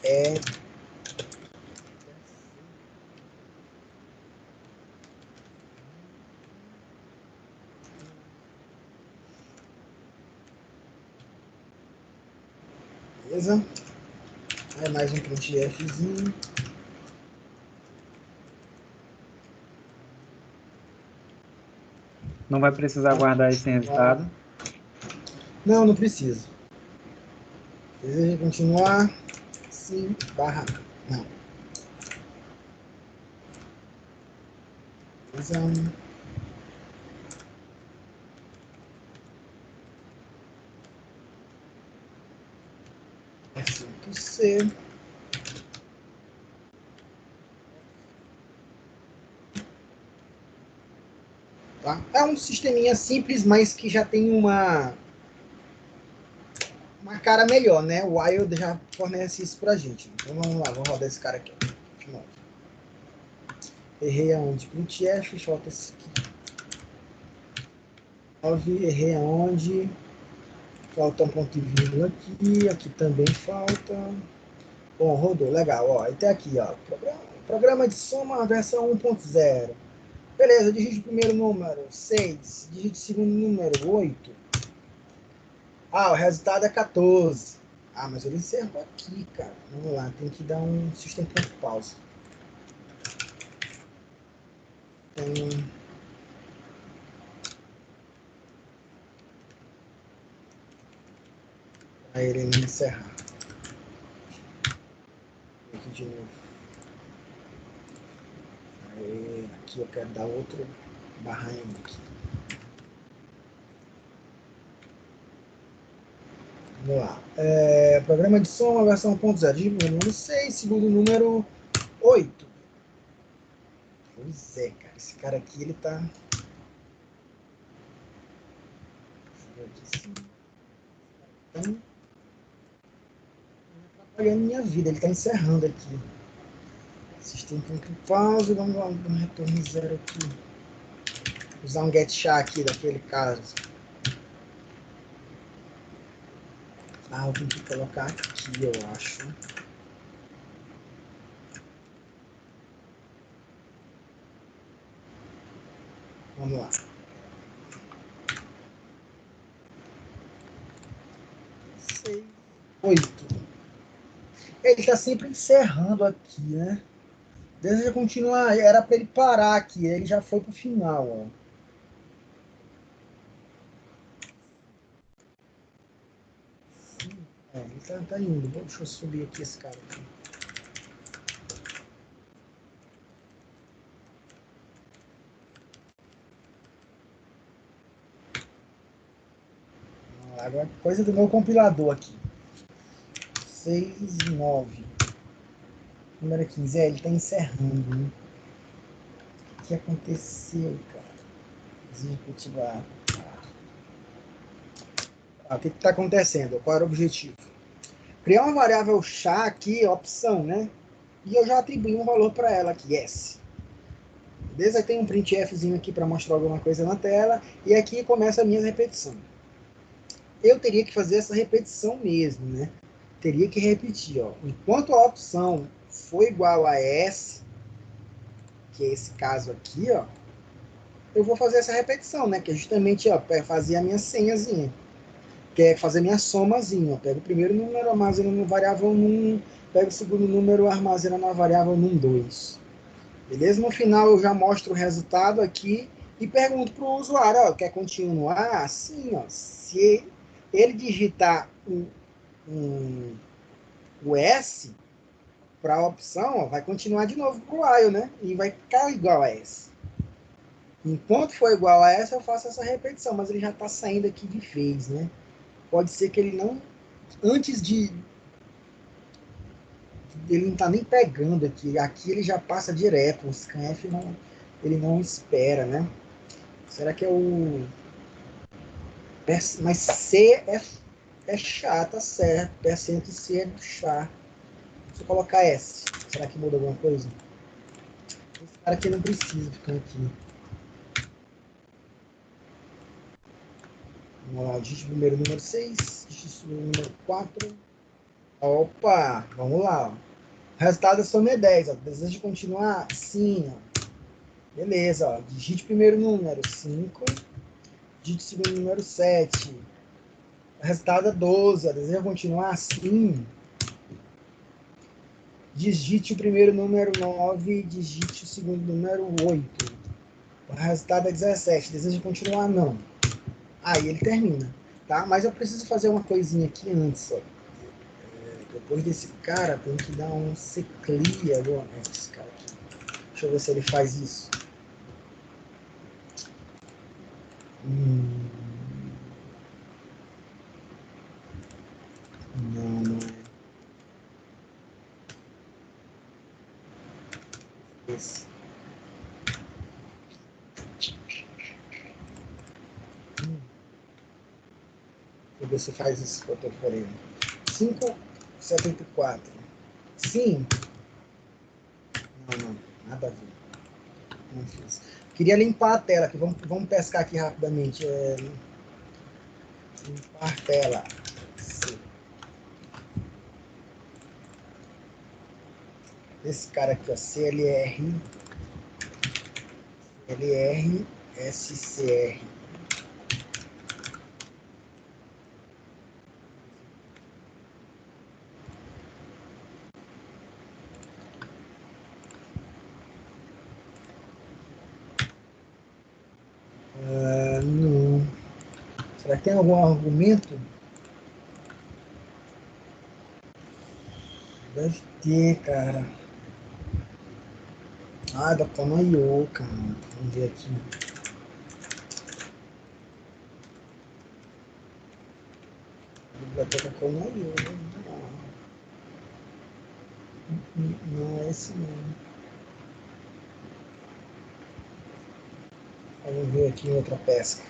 É beleza? Aí mais um printfzinho. Não vai precisar guardar esse resultado. Não, não precisa. Deseja continuar? Sim, barra não. Beleza? Assunto C. Tá? É um sisteminha simples, mas que já tem uma cara melhor, né? O Wild já fornece isso pra gente. Então vamos lá, vamos rodar esse cara aqui. Errei aonde? Printf, falta esse aqui. 9, errei aonde? Falta um ponto e vírgula aqui. Aqui também falta. Bom, rodou, legal. Ó, até aqui, ó. Programa de soma versão 1.0. Beleza, digite o primeiro número, 6. Digite o segundo número, 8. Ah, o resultado é 14. Ah, mas ele encerrou aqui, cara. Vamos lá, tem que dar um system point pause. Aí ele não encerrar. Aqui de novo. Aí, aqui eu quero dar outro barranho aqui. Vamos lá. Programa de som, versão 1.0. Digite o primeiro número 6, segundo número 8. Pois é, cara. Esse cara aqui, ele tá... Então, atrapalhando minha vida. Ele tá encerrando aqui. System ponto pause. Vamos lá, um retorno zero aqui. Usar um get char aqui daquele caso. Ah, eu tenho que colocar aqui, eu acho. Vamos lá. 6, 8. Ele está sempre encerrando aqui, né? Deseja continuar. Era para ele parar aqui. Ele já foi pro final, ó. Ele tá indo. Deixa eu subir aqui esse cara aqui. Agora, coisa do meu compilador aqui. 6, 9. Número 15. Ele está encerrando, né? O que aconteceu, cara? Executivar. O que está acontecendo? Qual era o objetivo? Criar uma variável char aqui, opção, né? E eu já atribuí um valor para ela aqui, s. Beleza? Aí tem um printfzinho aqui para mostrar alguma coisa na tela. E aqui começa a minha repetição. Eu teria que fazer essa repetição mesmo, né? Teria que repetir, ó. Enquanto a opção for igual a s, que é esse caso aqui, ó, eu vou fazer essa repetição, né? Que é justamente, ó, fazer a minha senhazinha. Que é fazer minha somazinha. Pego o primeiro número, armazena no variável num, pego o segundo número, armazena na variável num 2. Beleza? No final eu já mostro o resultado aqui e pergunto para o usuário, ó, quer continuar? Sim, ó, se ele digitar o S para a opção, ó, vai continuar de novo para o while, né? E vai ficar igual a S. Enquanto for igual a S, eu faço essa repetição, mas ele já está saindo aqui de vez, né? Pode ser que ele não, antes de ele não está nem pegando aqui ele já passa direto, o scanf não, ele não espera, né? Será que é o... Mas C é chá, tá certo, percento C é do chá. Se eu colocar S, será que muda alguma coisa? Esse cara aqui não precisa ficar aqui. Vamos lá, digite primeiro número 6, digite número 4. Opa, vamos lá. Ó. O resultado é soma 10. Ó. Deseja continuar? Sim. Ó. Beleza. Ó. Digite primeiro número 5. Digite segundo número 7. O resultado é 12. Ó. Deseja continuar? Sim. Digite o primeiro número 9. Digite o segundo número 8. O resultado é 17. Deseja continuar? Não. Aí ele termina. Tá? Mas eu preciso fazer uma coisinha aqui antes. Ó. Depois desse cara, tem que dar um seclia. Esse cara aqui. Deixa eu ver se ele faz isso. Não, não é. Esse. Deixa eu ver se faz isso que eu tô querendo. 5,74. Sim. Não, nada a ver. Não fiz. Queria limpar a tela aqui. Vamos pescar aqui rapidamente. Limpar a tela. Sim. Esse cara aqui, ó, SCR. Não. Será que tem algum argumento? Deve ter, cara. Ah, da Conoyo, cara. Vamos ver aqui. Biblioteca Conoyo. Não é esse não. Vamos ver aqui outra pesca.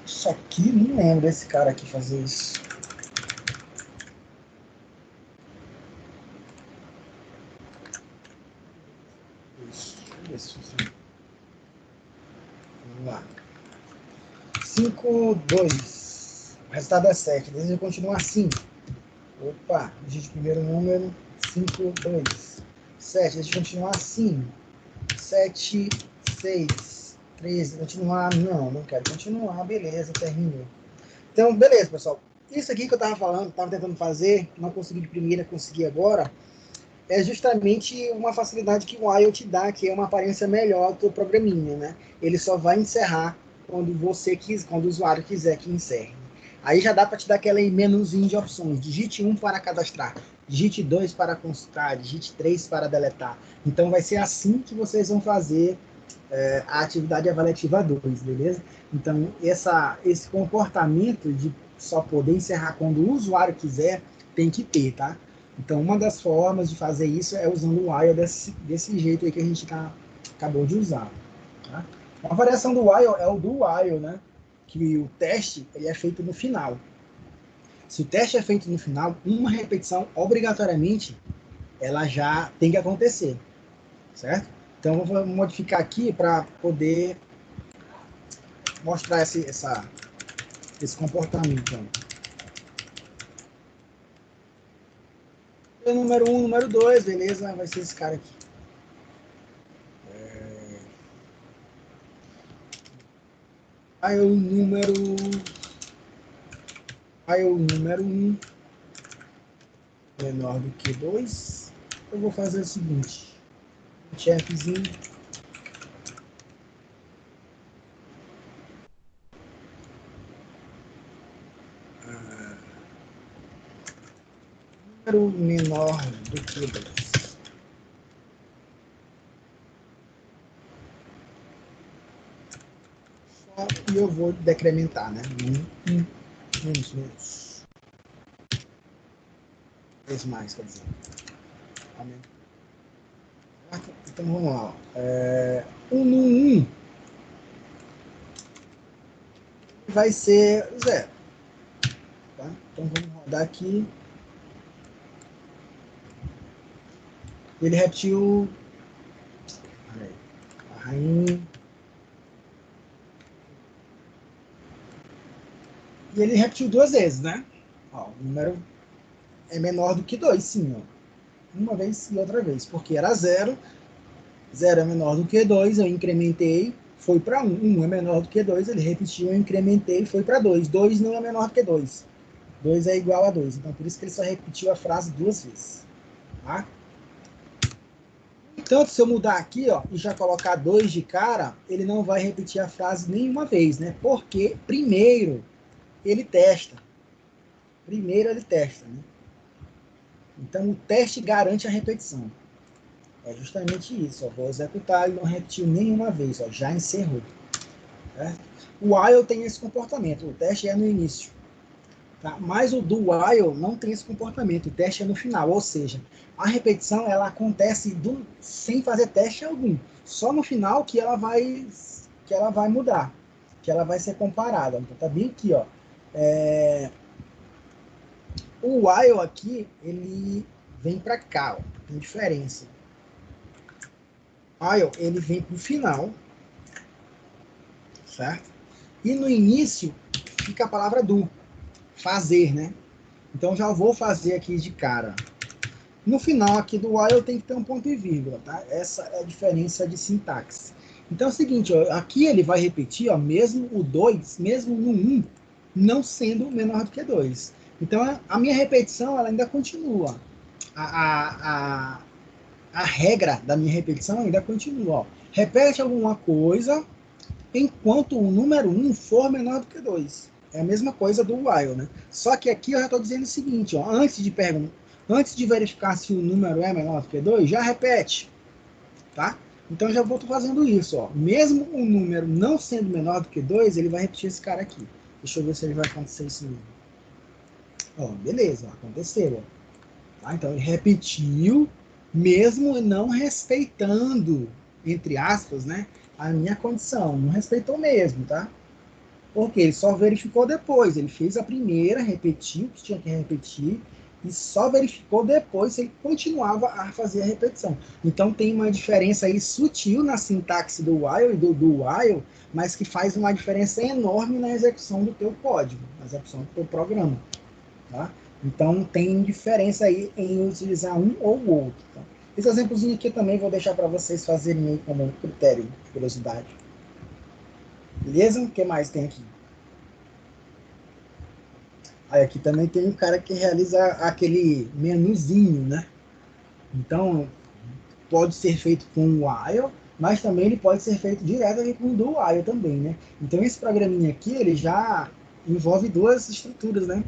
Isso aqui, não lembro desse cara aqui fazer isso. Isso. Vamos lá. 5, 2. O resultado é 7. Deseja continuar assim. Opa, digite o primeiro número. 5, 2. 7. Deseja continuar assim. 7, 6, 13. Continuar? Não quero continuar. Beleza, terminou. Então, beleza, pessoal. Isso aqui que eu estava falando, estava tentando fazer, não consegui de primeira, consegui agora, é justamente uma facilidade que o while te dá, que é uma aparência melhor do programinha, né? Ele só vai encerrar quando o usuário quiser que encerre. Aí já dá para te dar aquele menuzinho de opções. Digite 1 para cadastrar, digite 2 para consultar, digite 3 para deletar. Então vai ser assim que vocês vão fazer a atividade avaliativa 2, beleza? Então esse comportamento de só poder encerrar quando o usuário quiser, tem que ter, tá? Então uma das formas de fazer isso é usando o while desse jeito aí que a gente acabou de usar. Tá? A variação do while é o do while, né? Que o teste ele é feito no final. Se o teste é feito no final, uma repetição, obrigatoriamente, ela já tem que acontecer, certo? Então, eu vou modificar aqui para poder mostrar esse comportamento. Então, número 1, número 2, beleza? Vai ser esse cara aqui. Aí o número 1 menor do que 2. Eu vou fazer o seguinte. Checkzinho. Número menor do que 2. E eu vou decrementar, né? Menos. 3 mais, quer dizer. Então vamos lá. 1 no 1 vai ser 0. Tá? Então vamos rodar aqui. Ele repetiu a rainha. E ele repetiu 2 vezes, né? Ó, o número é menor do que 2, sim. Ó. Uma vez e outra vez, porque era 0. 0 é menor do que 2, eu incrementei, foi para 1. 1 é menor do que 2, ele repetiu, eu incrementei, foi para 2. 2 não é menor do que 2. 2 é igual a 2. Então, por isso que ele só repetiu a frase 2 vezes. Tá? Tanto se eu mudar aqui, ó, e já colocar 2 de cara, ele não vai repetir a frase nenhuma vez, né? Porque primeiro ele testa. Né? Então, o teste garante a repetição. É justamente isso. Ó. Vou executar e não repetiu nenhuma vez. Ó. Já encerrou. Certo? O while tem esse comportamento. O teste é no início. Tá? Mas o do while não tem esse comportamento. O teste é no final. Ou seja, a repetição ela acontece sem fazer teste algum. Só no final que ela vai mudar. Que ela vai ser comparada. Então tá bem aqui. Ó. O while aqui, ele vem para cá. Ó. Tem diferença. O while, ele vem para o final. Certo? E no início fica a palavra do, fazer, né? Então já vou fazer aqui de cara. No final aqui do while tem que ter um ponto e vírgula, tá? Essa é a diferença de sintaxe. Então é o seguinte, ó, aqui ele vai repetir, ó, mesmo o 2, mesmo no 1, não sendo menor do que 2. Então a minha repetição ela ainda continua. A regra da minha repetição ainda continua. Ó. Repete alguma coisa enquanto o número 1 for menor do que 2. É a mesma coisa do while, né? Só que aqui eu já estou dizendo o seguinte, ó, antes de verificar se o número é menor do que 2, já repete, tá? Então já vou fazendo isso, ó. Mesmo o número não sendo menor do que 2, ele vai repetir esse cara aqui. Deixa eu ver se ele vai acontecer isso mesmo. Ó, beleza, aconteceu. Ó. Tá? Então ele repetiu, mesmo não respeitando, entre aspas, né, a minha condição. Não respeitou mesmo, tá? Porque ele só verificou depois. Ele fez a primeira, repetiu o que tinha que repetir e só verificou depois se ele continuava a fazer a repetição. Então tem uma diferença aí sutil na sintaxe do while e do while, mas que faz uma diferença enorme na execução do teu código, na execução do teu programa. Tá? Então tem diferença aí em utilizar um ou o outro. Tá? Esse exemplozinho aqui também vou deixar para vocês fazerem aí como critério de curiosidade. Beleza? O que mais tem aqui? Aí aqui também tem um cara que realiza aquele menuzinho, né? Então, pode ser feito com o while, mas também ele pode ser feito direto aqui com o do while também, né? Então, esse programinha aqui, ele já envolve duas estruturas, né?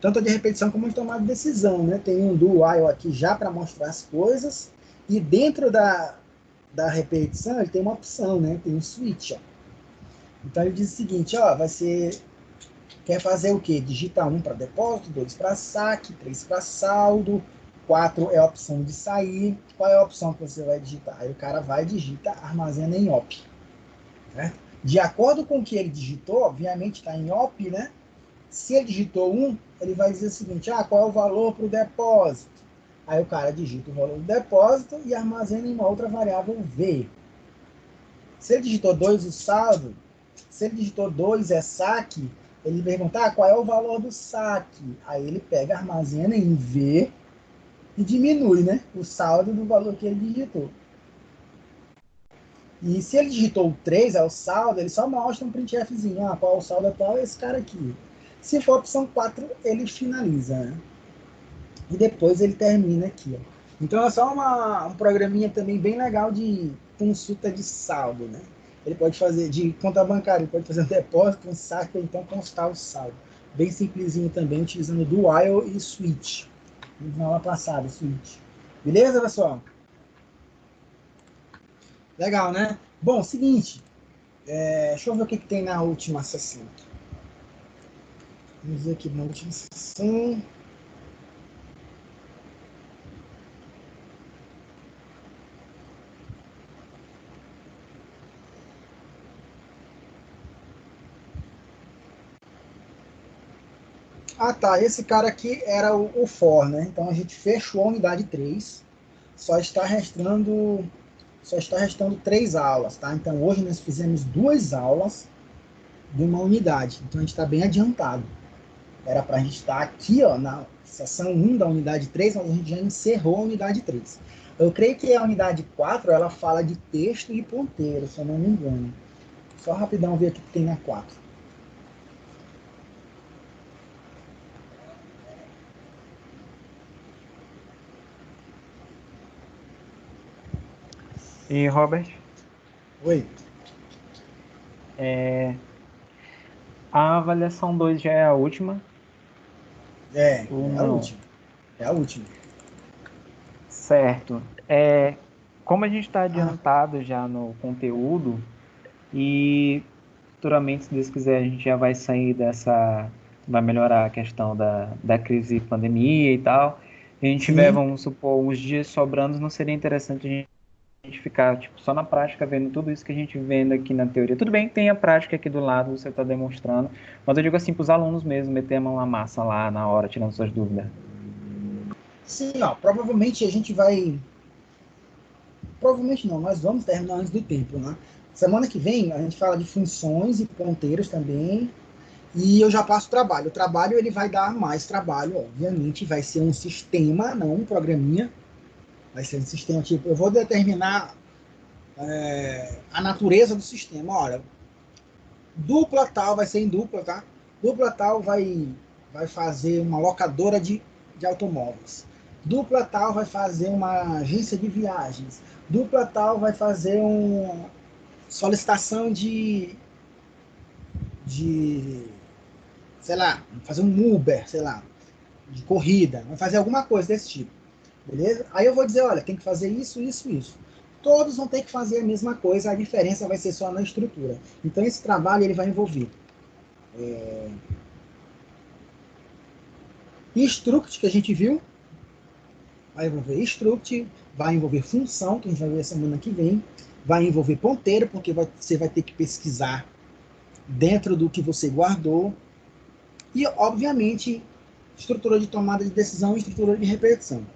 Tanto a de repetição como a de tomada de decisão, né? Tem um do while aqui já para mostrar as coisas, e dentro da repetição ele tem uma opção, né? Tem um switch, ó. Então ele diz o seguinte, ó, vai ser, quer fazer o quê? Digita 1 para depósito, 2 para saque, 3 para saldo, 4 é a opção de sair. Qual é a opção que você vai digitar? Aí o cara vai e digita, armazena em OP. Né? De acordo com o que ele digitou, obviamente está em OP, né? Se ele digitou 1, ele vai dizer o seguinte, qual é o valor para o depósito? Aí o cara digita o valor do depósito e armazena em uma outra variável V. Se ele digitou 2, o saldo, se ele digitou 2 é saque, ele pergunta qual é o valor do saque. Aí ele pega, armazena em V e diminui, né, o saldo do valor que ele digitou. E se ele digitou 3, é o saldo, ele só mostra um printfzinho. Qual é o saldo atual? É esse cara aqui. Se for a opção 4, ele finaliza, né? E depois ele termina aqui, ó. Então é só um programinha também bem legal de consulta de saldo, né? Ele pode fazer de conta bancária, ele pode fazer um depósito, um saque, ou então constar o saldo. Bem simplesinho também, utilizando do while e switch. Na aula passada, switch. Beleza, pessoal? Legal, né? Bom, seguinte. Deixa eu ver o que tem na última sessão. Vamos ver aqui na última sessão. Tá. Esse cara aqui era o for, né? Então a gente fechou a unidade 3. Só está restando 3 aulas, tá? Então hoje nós fizemos 2 aulas de uma unidade. Então a gente está bem adiantado. Era para a gente estar aqui, ó, na sessão 1 da unidade 3, mas a gente já encerrou a unidade 3. Eu creio que a unidade 4, ela fala de texto e ponteiro, se eu não me engano. Só rapidão ver o que tem na 4. E, Robert, Oi. a avaliação 2 já é a última? É Ou a não? última. É a última. Certo. Como a gente está adiantado já no conteúdo, e futuramente, se Deus quiser, a gente já vai sair vai melhorar a questão da crise pandemia e tal. E a gente tiver, Sim. vamos supor, uns dias sobrando, não seria interessante a gente ficar tipo, só na prática vendo tudo isso que a gente vendo aqui na teoria. Tudo bem que tem a prática aqui do lado, você está demonstrando, mas eu digo assim para os alunos mesmo, meter a mão na massa lá na hora, tirando suas dúvidas. Sim, ó, provavelmente a gente vai. Provavelmente não, nós vamos terminar antes do tempo, né? Semana que vem a gente fala de funções e ponteiros também. E eu já passo o trabalho. O trabalho ele vai dar mais trabalho, obviamente. Vai ser um sistema, não um programinha. Vai ser um sistema tipo. Eu vou determinar a natureza do sistema. Olha, dupla tal vai ser em dupla, tá? Dupla tal vai fazer uma locadora de automóveis. Dupla tal vai fazer uma agência de viagens. Dupla tal vai fazer uma solicitação de sei lá, fazer um Uber, sei lá, de corrida, vai fazer alguma coisa desse tipo, beleza? Aí eu vou dizer, olha, tem que fazer isso, isso, isso. Todos vão ter que fazer a mesma coisa, a diferença vai ser só na estrutura. Então esse trabalho ele vai envolver Instruct, que a gente viu, vai envolver Struct, vai envolver função, que a gente vai ver semana que vem, vai envolver ponteiro, porque você vai ter que pesquisar dentro do que você guardou, e obviamente estrutura de tomada de decisão e estrutura de repetição.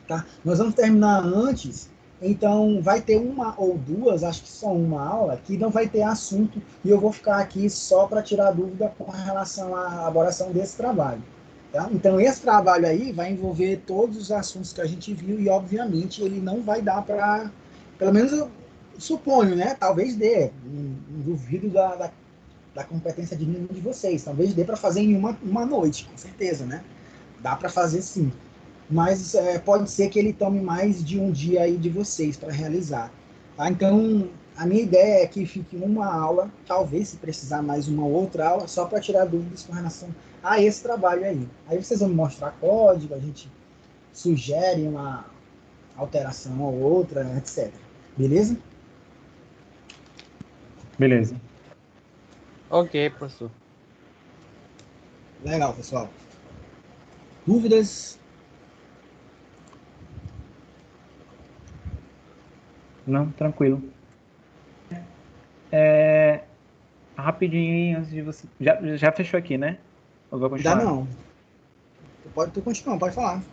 Tá? Nós vamos terminar antes, então vai ter uma ou duas, acho que só uma aula, que não vai ter assunto, e eu vou ficar aqui só para tirar dúvida com relação à elaboração desse trabalho. Tá? Então esse trabalho aí vai envolver todos os assuntos que a gente viu, e obviamente ele não vai dar para, pelo menos eu suponho, né? Talvez dê, não duvido da competência de nenhum de vocês, talvez dê para fazer em uma noite, com certeza, né? Dá para fazer sim, mas pode ser que ele tome mais de um dia aí de vocês para realizar. Tá? Então, A minha ideia é que fique uma aula, talvez, se precisar mais uma outra aula, só para tirar dúvidas com relação a esse trabalho aí. Aí vocês vão me mostrar código, a gente sugere uma alteração ou outra, etc. Beleza? Beleza. Ok, professor. Legal, pessoal. Dúvidas? Não, tranquilo. Rapidinho, antes de você... Já fechou aqui, né? Ou vai Ainda continuar? não. Tu continua, pode falar.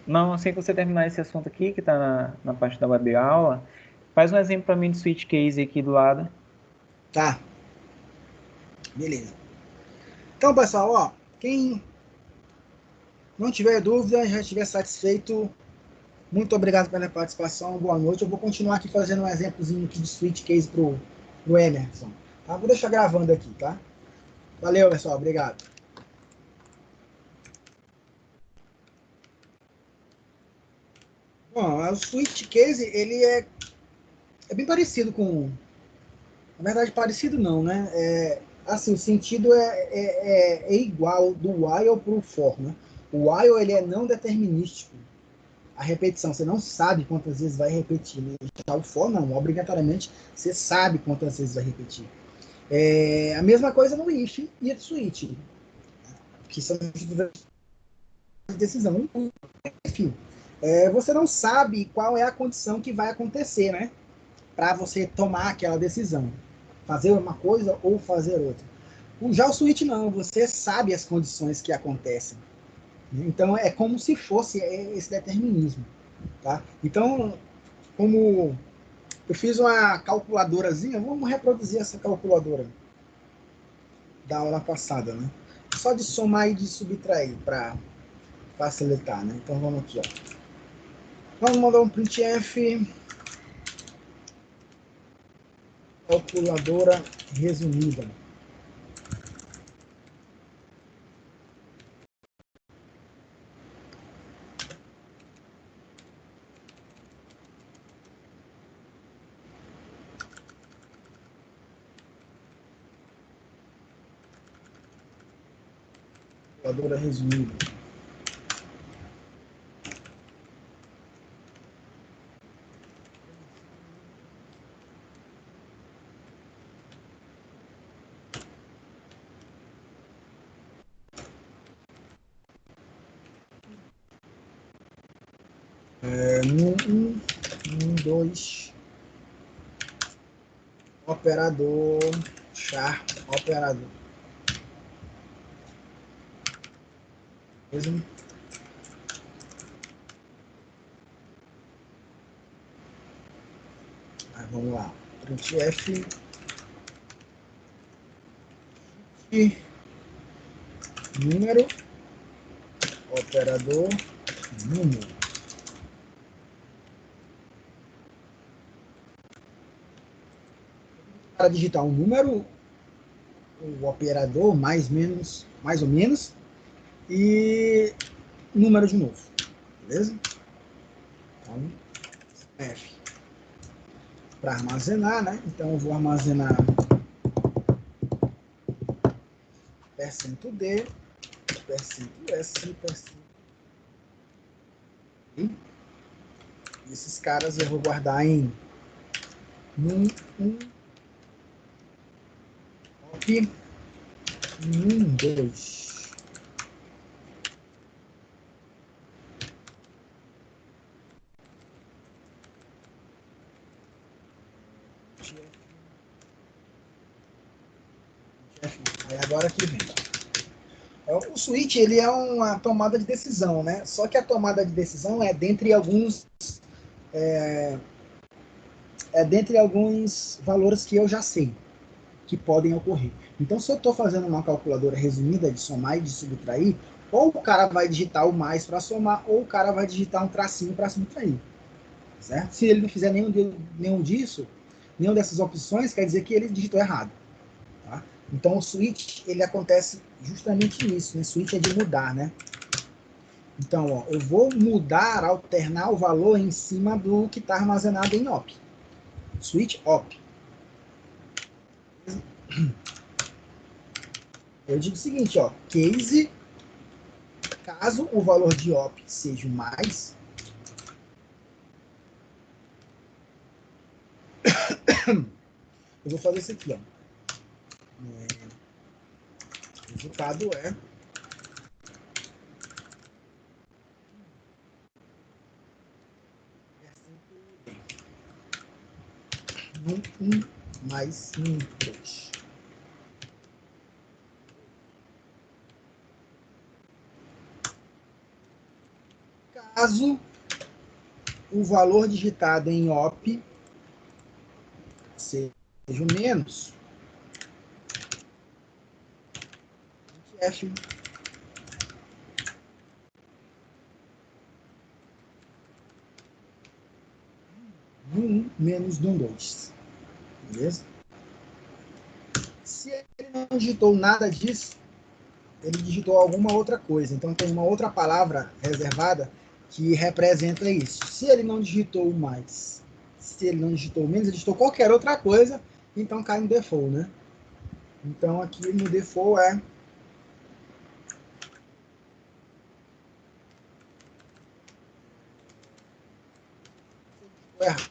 Não, assim que você terminar esse assunto aqui, que está na parte da web aula, faz um exemplo para mim de switch case aqui do lado. Tá. Beleza. Então, pessoal, ó, quem não tiver dúvida, já estiver satisfeito, muito obrigado pela participação, boa noite. Eu vou continuar aqui fazendo um exemplozinho aqui de switch case pro Emerson. Tá? Vou deixar gravando aqui, tá? Valeu, pessoal, obrigado. Bom, o switch case, ele é bem parecido com... Na verdade, parecido não, né? Assim, o sentido é igual do while para o for, né? O while, ele é não determinístico. A repetição, você não sabe quantas vezes vai repetir. Né? Já o for, não. Obrigatoriamente, você sabe quantas vezes vai repetir. A mesma coisa no if e no switch, que são de decisão. Enfim, você não sabe qual é a condição que vai acontecer, né? Para você tomar aquela decisão. Fazer uma coisa ou fazer outra. Já o switch não, você sabe as condições que acontecem. Então é como se fosse esse determinismo. Tá? Então, como eu fiz uma calculadorazinha, vamos reproduzir essa calculadora da aula passada, né? Só de somar e de subtrair para facilitar, né? Então vamos aqui, ó. Vamos mandar um printf calculadora resumida. Calculadora resumida. Um, dois, operador, char, operador. Beleza? Aí, vamos lá. Printf e número, operador, número. Para digitar um número, o operador, mais ou menos, e número de novo, beleza? Então, F. Para armazenar, né? Então eu vou armazenar %D, %S, e esses caras eu vou guardar em op, 2. Aí agora que vem. O switch, ele é uma tomada de decisão, né? Só que a tomada de decisão é dentre alguns valores que eu já sei que podem ocorrer. Então, se eu estou fazendo uma calculadora resumida de somar e de subtrair, ou o cara vai digitar o mais para somar, ou o cara vai digitar um tracinho para subtrair. Certo? Se ele não fizer nenhum disso, nenhuma dessas opções, quer dizer que ele digitou errado. Tá? Então, o switch, ele acontece justamente nisso. Né? Switch é de mudar, né? Então, ó, eu vou mudar, alternar o valor em cima do que está armazenado em op. switch op. Eu digo o seguinte, ó, case, caso o valor de op seja o mais, eu vou fazer isso aqui, ó. O resultado é num mais num 3. Caso o valor digitado em op seja o menos, F no 1 menos no 2. Beleza? Se ele não digitou nada disso, ele digitou alguma outra coisa. Então tem uma outra palavra reservada que representa isso. Se ele não digitou mais, se ele não digitou menos, ele digitou qualquer outra coisa, então cai no default, né? Então aqui no default é errado.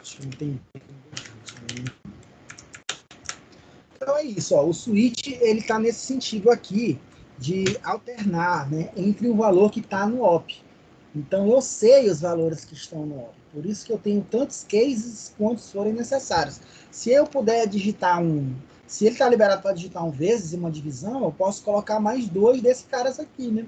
Acho que não tem. Então é isso, ó. O switch ele está nesse sentido aqui de alternar, né, entre o valor que está no op. Então eu sei os valores que estão no op. Por isso que eu tenho tantos cases quantos forem necessários. Se eu puder digitar se ele está liberado para digitar vezes em uma divisão, eu posso colocar mais 2 desses caras aqui, né?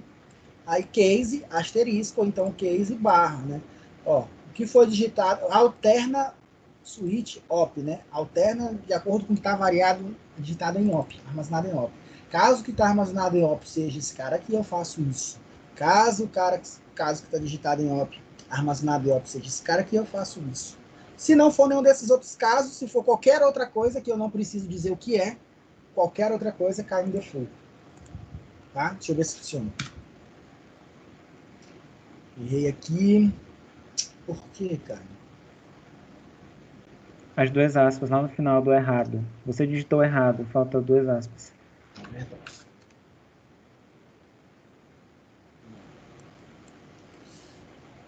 Aí case, asterisco, ou então case barra, né? Ó, o que foi digitado, alterna switch op, né? Alterna de acordo com o que está digitado em op, armazenado em op. Caso o que está armazenado em op seja esse cara aqui, eu faço isso. Caso que está digitado em op, armazenado em op seja esse cara aqui, eu faço isso. Se não for nenhum desses outros casos, se for qualquer outra coisa que eu não preciso dizer o que é, qualquer outra coisa cai em default. Tá? Deixa eu ver se funciona. Errei aqui. Por quê, cara? As 2 aspas lá no final do errado. Você digitou errado, falta 2 aspas. Verdade.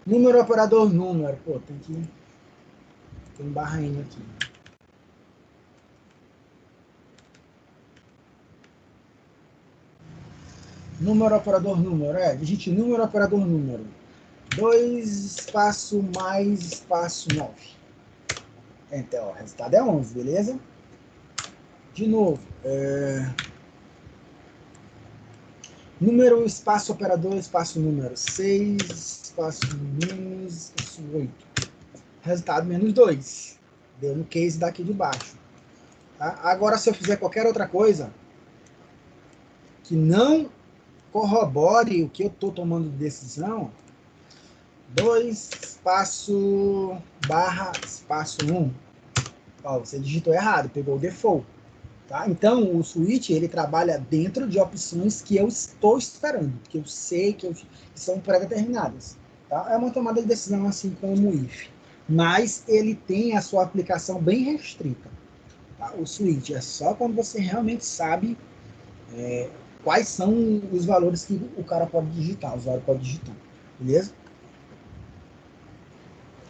Número, operador, número. Pô, tem barra N aqui. Número, operador, número. Digite número, operador, número. 2 espaço mais espaço 9. Então, o resultado é 11, beleza? De novo. Número, espaço, operador, espaço, número. 6, espaço, menos, espaço, 8. Resultado, menos 2. Deu no case daqui de baixo. Tá? Agora, se eu fizer qualquer outra coisa que não corrobore o que eu estou tomando de decisão, 2, espaço, barra, espaço 1. Ó, você digitou errado, pegou o default. Tá? Então, o switch ele trabalha dentro de opções que eu estou esperando, que eu sei que são pré-determinadas. Tá? É uma tomada de decisão assim como o if. Mas ele tem a sua aplicação bem restrita. Tá? O switch é só quando você realmente sabe quais são os valores que o cara pode digitar, o usuário pode digitar. Beleza?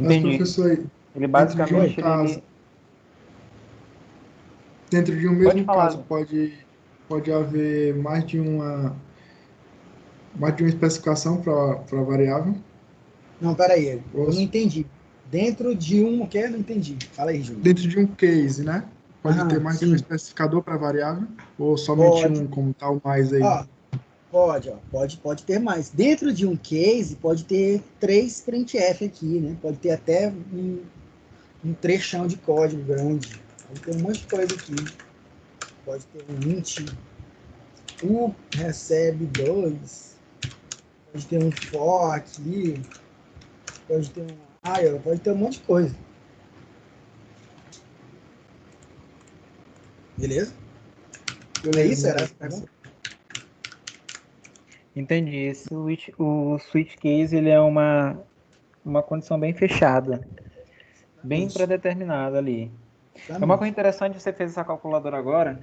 Mas, Entendi. professor, Ele dentro de um basicamente caso, dentro de um Pode mesmo falar. caso, pode haver mais de uma especificação para variável? Não, peraí, eu não Ou entendi. Dentro de um o quê? Não entendi. Fala aí, Júlio. dentro de um case, né? Pode ter Aham, mais de um sim. especificador para variável? Ou somente Pode. um, como tal mais aí? Ó, pode ter mais. Dentro de um case, pode ter 3 printf aqui, né? Pode ter até um trechão de código grande. Pode ter um monte de coisa aqui. Pode ter um int, recebe 2. Pode ter um for aqui. Pode ter pode ter um monte de coisa. Beleza? É isso? Era essa pergunta? Entendi. O switch case ele é uma condição bem fechada, bem Isso. pré-determinada ali. É uma Exatamente. coisa interessante, você fez essa calculadora agora,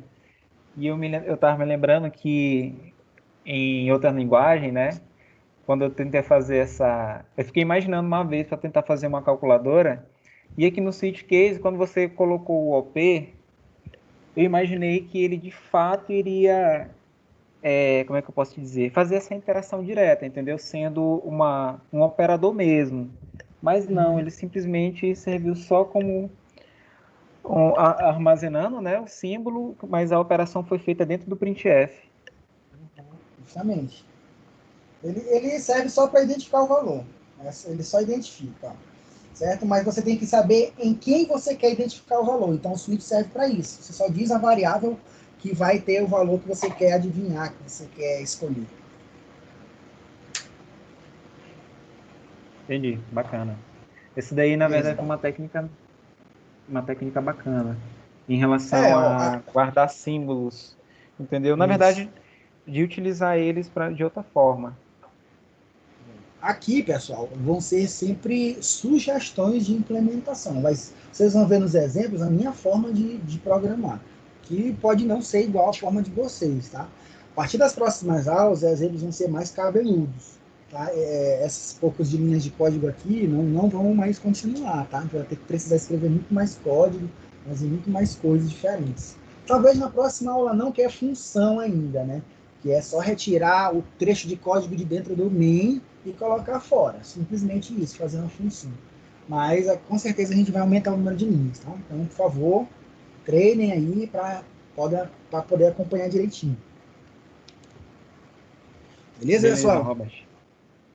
e eu estava me lembrando que em outra linguagem, né? Quando eu tentei fazer essa. Eu fiquei imaginando uma vez para tentar fazer uma calculadora, e aqui no switch case, quando você colocou o OP, eu imaginei que ele de fato iria, como é que eu posso te dizer, fazer essa interação direta, entendeu? Sendo um operador mesmo. Mas não, ele simplesmente serviu só como armazenando, né, o símbolo, mas a operação foi feita dentro do printf. Justamente. Ele serve só para identificar o valor. Né? Ele só identifica. Certo? Mas você tem que saber em quem você quer identificar o valor. Então o switch serve para isso. Você só diz a variável que vai ter o valor que você quer adivinhar, que você quer escolher. Entendi, bacana. Esse daí, na Beleza. verdade, foi uma técnica bacana em relação Ó, a guardar símbolos, entendeu? Na isso. verdade, de utilizar eles de outra forma. Aqui, pessoal, vão ser sempre sugestões de implementação. Mas vocês vão ver nos exemplos a minha forma de programar, que pode não ser igual à forma de vocês, tá? A partir das próximas aulas, os exemplos vão ser mais cabeludos. Tá? Essas poucas de linhas de código aqui não vão mais continuar, tá? A gente vai ter que precisar escrever muito mais código, fazer muito mais coisas diferentes. Talvez na próxima aula não, que é função ainda, né? Que é só retirar o trecho de código de dentro do main e colocar fora. Simplesmente isso, fazer uma função. Mas com certeza a gente vai aumentar o número de linhas, tá? Então, por favor, treinem aí para poder acompanhar direitinho. Beleza, Beleza, pessoal? Robert.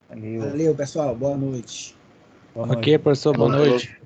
Valeu. Valeu, pessoal. Boa noite. Boa Ok, noite. professor, boa noite.